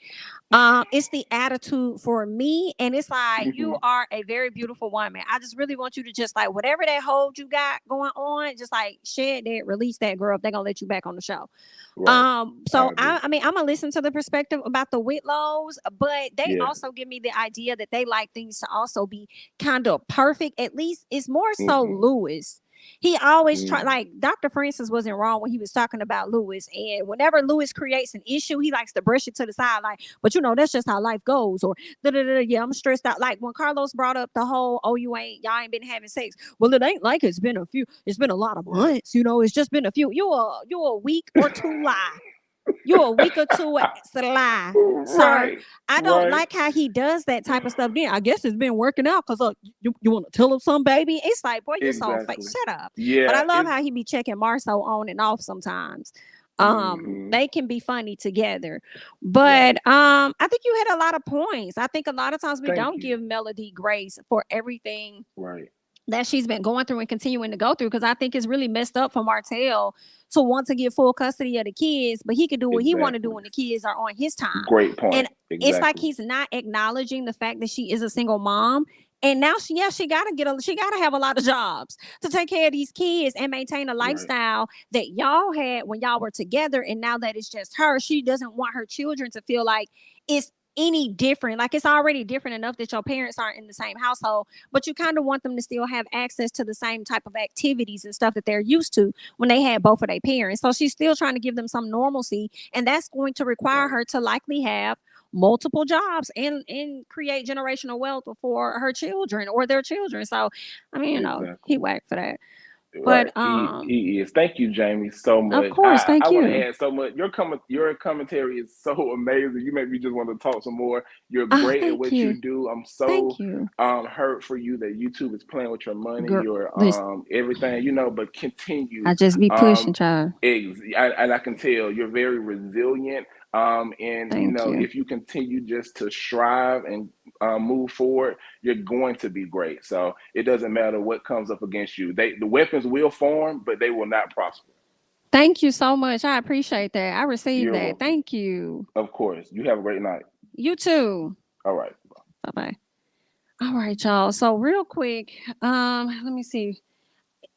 It's the attitude for me, and it's like you are a very beautiful woman. I just really want you to just like whatever that hold you got going on, just like shed that, release that, girl. If they're gonna let you back on the show. Right. So I mean, I'm gonna listen to the perspective about the Whitlows, but they also give me the idea that they like things to also be kind of perfect. At least it's more so Lewis. He always try, like Dr. Francis wasn't wrong when he was talking about Lewis. And whenever Lewis creates an issue, he likes to brush it to the side, like, but you know, that's just how life goes. Or yeah, I'm stressed out. Like when Carlos brought up the whole, oh, y'all ain't been having sex. Well, it ain't like it's been a lot of months, you know, it's just been a few. You're a week or two lie. You're a week or two it's a lie. So I don't like how he does that type of stuff. Then I guess it's been working out because you want to tell him something, baby. It's like, boy, you're so fake. Shut up. Yeah. But I love how he be checking Marceau on and off sometimes. They can be funny together. But I think you hit a lot of points. I think a lot of times we don't give Melody grace for everything that she's been going through and continuing to go through, because I think it's really messed up for Martel to want to get full custody of the kids, but he can do what he want to do when the kids are on his time. Great point. And it's like he's not acknowledging the fact that she is a single mom. And now she gotta have a lot of jobs to take care of these kids and maintain a lifestyle that y'all had when y'all were together. And now that it's just her, she doesn't want her children to feel like it's any different. Like it's already different enough that your parents aren't in the same household, but you kind of want them to still have access to the same type of activities and stuff that they're used to when they had both of their parents. So she's still trying to give them some normalcy, and that's going to require her to likely have multiple jobs and create generational wealth for her children or their children. So I mean, you know, he whacked for that. But he is. Thank you, Jamie, so much. Of course, thank you. I want to add so much. Your commentary is so amazing. You make me just want to talk some more. You're great at what you do. I'm so hurt for you that YouTube is playing with your money, your everything, you know. But continue. I just be pushing, child. And I can tell you're very resilient. And you know, if you continue just to strive and move forward, you're going to be great. So it doesn't matter what comes up against you. The weapons will form, but they will not prosper. Thank you so much. I appreciate that. I received that. Welcome. Thank you. Of course. You have a great night. You too. All right. Bye-bye. All right, y'all. So real quick, let me see.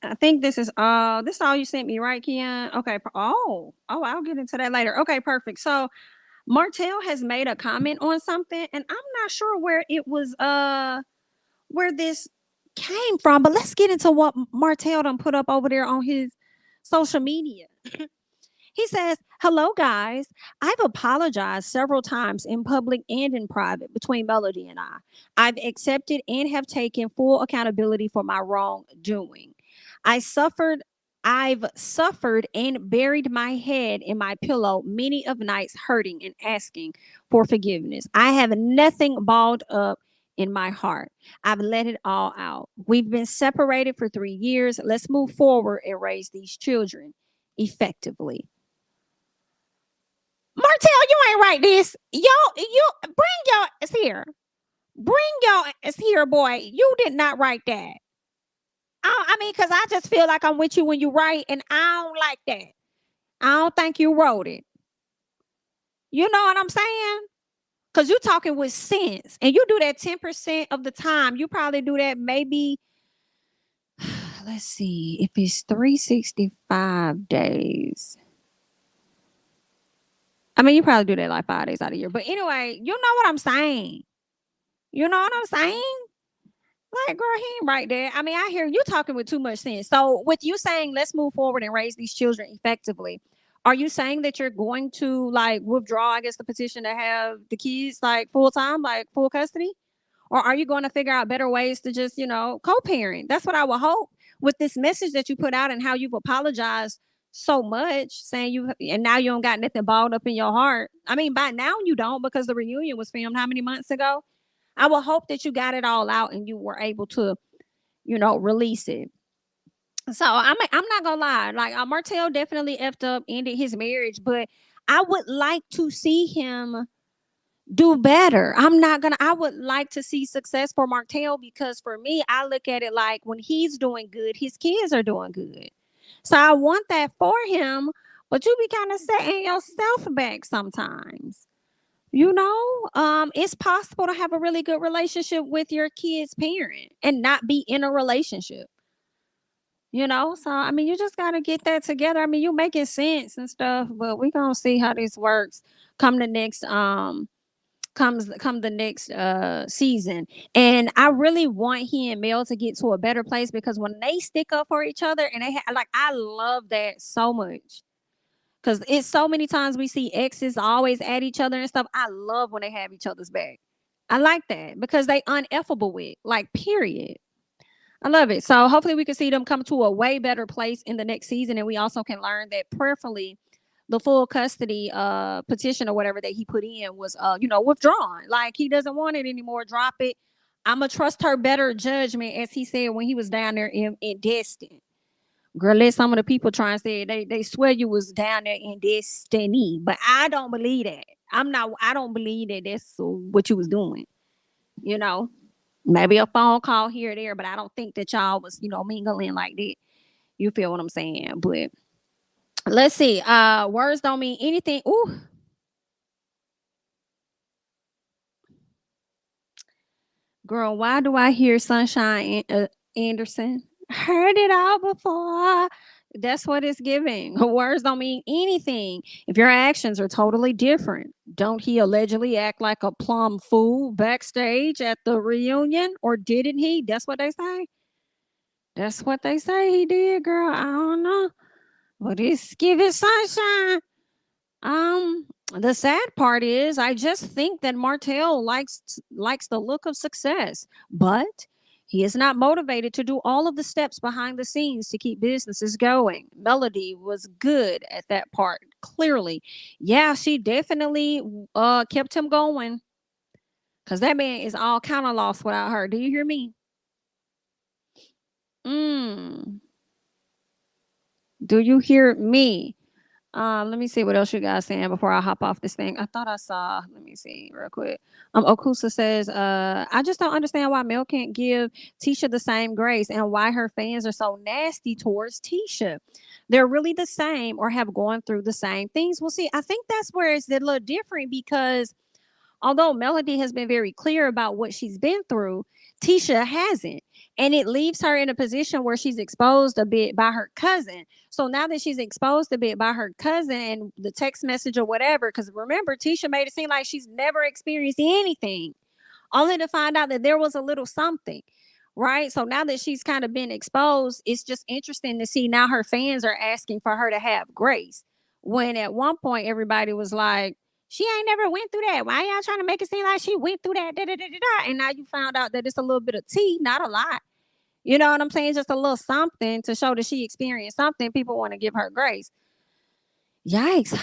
I think this is all you sent me, right, Kian? Okay. Oh, I'll get into that later. Okay, perfect. So Martel has made a comment on something, and I'm not sure where it was where this came from, but let's get into what Martel done put up over there on his social media. He says, "Hello, guys. I've apologized several times in public and in private between Melody and I. I've accepted and have taken full accountability for my wrongdoing. I've suffered and buried my head in my pillow many of nights, hurting and asking for forgiveness. I have nothing balled up in my heart. I've let it all out. We've been separated for 3 years. Let's move forward and raise these children effectively." Martel, you ain't write this. You bring your ass here. Bring your ass here, boy. You did not write that. I mean, because I just feel like I'm with you when you write, and I don't like that. I don't think you wrote it. You know what I'm saying? Because you're talking with sense, and you do that 10% of the time. You probably do that maybe, let's see, if it's 365 days. I mean, you probably do that like 5 days out of the year. But anyway, you know what I'm saying. You know what I'm saying? Like, girl, he ain't right there. I mean, I hear you talking with too much sense. So with you saying, let's move forward and raise these children effectively, are you saying that you're going to like withdraw, I guess, the petition to have the kids like full time, like full custody? Or are you going to figure out better ways to just, you know, co-parent? That's what I would hope with this message that you put out and how you've apologized so much, saying and now you don't got nothing balled up in your heart. I mean, by now you don't, because the reunion was filmed how many months ago? I will hope that you got it all out and you were able to, release it. So I'm not gonna lie, like Martell definitely effed up, ended his marriage, but I would like to see him do better. I would like to see success for Martell, because for me, I look at it like when he's doing good, his kids are doing good. So I want that for him, but you be kind of setting yourself back sometimes. It's possible to have a really good relationship with your kid's parent and not be in a relationship. So I mean, you just gotta get that together. I mean, you making sense and stuff, but we gonna see how this works come the next come the next season. And I really want he and Mel to get to a better place, because when they stick up for each other, and I love that so much. Because it's so many times we see exes always at each other and stuff. I love when they have each other's back. I like that because they uneffable with, like, period. I love it. So hopefully we can see them come to a way better place in the next season. And we also can learn that prayerfully the full custody petition or whatever that he put in was withdrawn. Like, he doesn't want it anymore. Drop it. I'ma trust her better judgment, as he said when he was down there in Destin. Girl, let some of the people try and say they swear you was down there in Destiny, but I don't believe that. I don't believe that that's what you was doing. Maybe a phone call here or there, but I don't think that y'all was, mingling like that. You feel what I'm saying? But let's see. Words don't mean anything. Ooh. Girl, why do I hear Sunshine Anderson? Heard it all before. That's what it's giving. Words don't mean anything if your actions are totally different. Don't he allegedly act like a plum fool backstage at the reunion? Or didn't he? That's what they say. That's what they say he did, girl. I don't know. But it's giving Sunshine. The sad part is I just think that Martell likes the look of success, but he is not motivated to do all of the steps behind the scenes to keep businesses going. Melody was good at that part, clearly. Yeah, she definitely kept him going, because that man is all kind of lost without her. Do you hear me? Do you hear me? Let me see what else you guys saying before I hop off this thing. I thought I saw, let me see real quick. Okusa says, I just don't understand why Mel can't give Tisha the same grace, and why her fans are so nasty towards Tisha. They're really the same or have gone through the same things. Well, see, I think that's where it's a little different, because although Melody has been very clear about what she's been through, Tisha hasn't. And it leaves her in a position where she's exposed a bit by her cousin. So now that she's exposed a bit by her cousin and the text message or whatever, because remember, Tisha made it seem like she's never experienced anything, only to find out that there was a little something, right? So now that she's kind of been exposed, it's just interesting to see now her fans are asking for her to have grace. When at one point everybody was like, she ain't never went through that. Why y'all trying to make it seem like she went through that? Da, da, da, da, da. And now you found out that it's a little bit of tea, not a lot. You know what I'm saying? Just a little something to show that she experienced something. People want to give her grace. Yikes.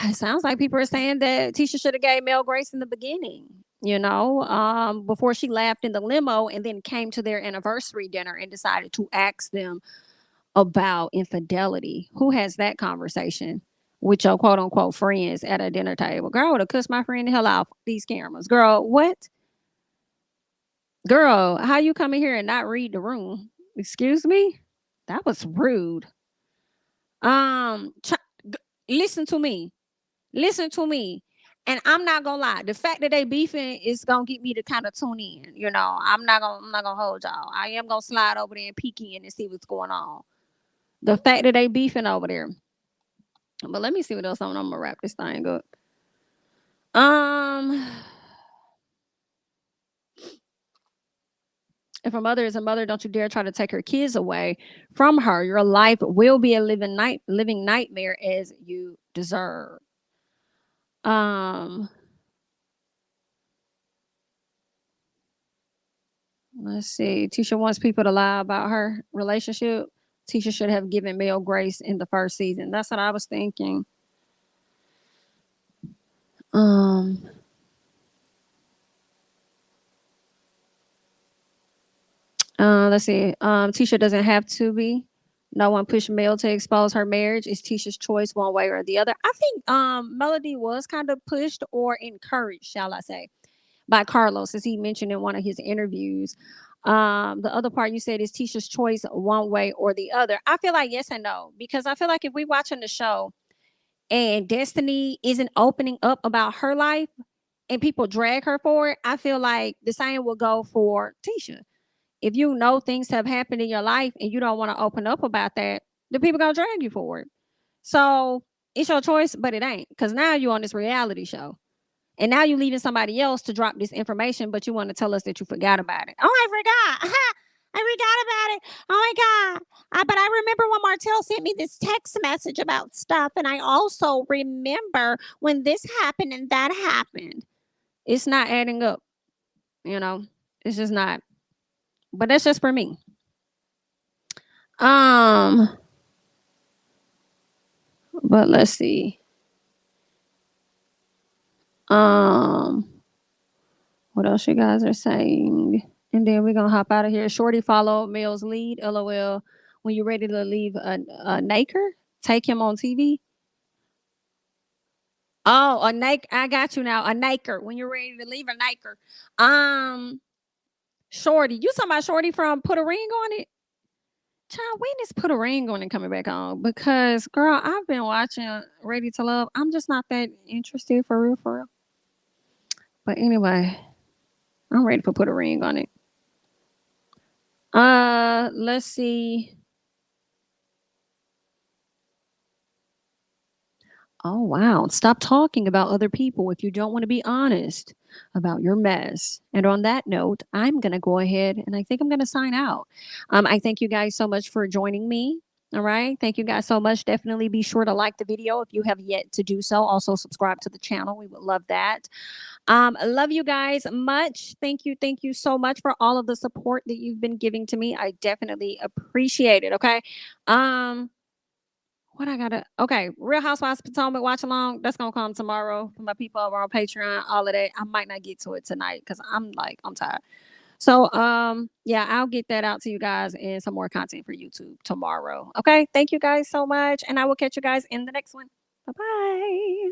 It sounds like people are saying that Tisha should have gave Mel grace in the beginning, before she laughed in the limo and then came to their anniversary dinner and decided to ask them about infidelity. Who has that conversation with your quote unquote friends at a dinner table? Girl, I would have cussed my friend the hell out these cameras. Girl, what? Girl, how you come in here and not read the room? Excuse me? That was rude. Listen to me. Listen to me. And I'm not gonna lie, the fact that they beefing is gonna get me to kind of tune in. I'm not gonna hold y'all. I am gonna slide over there and peek in and see what's going on. The fact that they beefing over there. But let me see what else I'm gonna wrap this thing up. If a mother is a mother, don't you dare try to take her kids away from her. Your life will be a living nightmare, as you deserve. Let's see. Tisha wants people to lie about her relationship. Tisha should have given Mel grace in the first season. That's what I was thinking. Let's see. Tisha doesn't have to be. No one pushed Mel to expose her marriage. It's Tisha's choice one way or the other. I think Melody was kind of pushed or encouraged, shall I say, by Carlos, as he mentioned in one of his interviews. The other part you said is Tisha's choice one way or the other. I feel like yes and no, because I feel like if we watching the show and Destiny isn't opening up about her life and people drag her for it, I feel like the same will go for Tisha. If you know things have happened in your life and you don't want to open up about that, the people gonna drag you for it. So it's your choice, but it ain't, because now you're on this reality show. And now you're leaving somebody else to drop this information, but you want to tell us that you forgot about it. Oh, I forgot. I forgot about it. Oh my God. But I remember when Marital sent me this text message about stuff. And I also remember when this happened and that happened. It's not adding up. You know, it's just not. But that's just for me. But let's see. What else you guys are saying? And then we're gonna hop out of here. Shorty followed Mel's lead. LOL. When you're ready to leave a Naker, take him on TV. Oh, a Naker. I got you now. A Naker. When you're ready to leave a Naker. Shorty. You talking about Shorty from Put a Ring on It? Child, when is Put a Ring on It coming back on? Because girl, I've been watching Ready to Love. I'm just not that interested for real. But anyway, I'm ready for Put a Ring on It. Let's see. Oh, wow. Stop talking about other people if you don't want to be honest about your mess. And on that note, I'm going to go ahead and I think I'm going to sign out. I thank you guys so much for joining me. All right. Thank you guys so much. Definitely be sure to like the video if you have yet to do so. Also subscribe to the channel. We would love that. I love you guys much. Thank you. Thank you so much for all of the support that you've been giving to me. I definitely appreciate it. Okay. What I gotta, okay, Real Housewives of Potomac watch along. That's gonna come tomorrow for my people over on Patreon. All of that. I might not get to it tonight because I'm tired. So yeah, I'll get that out to you guys and some more content for YouTube tomorrow. Okay. Thank you guys so much. And I will catch you guys in the next one. Bye-bye.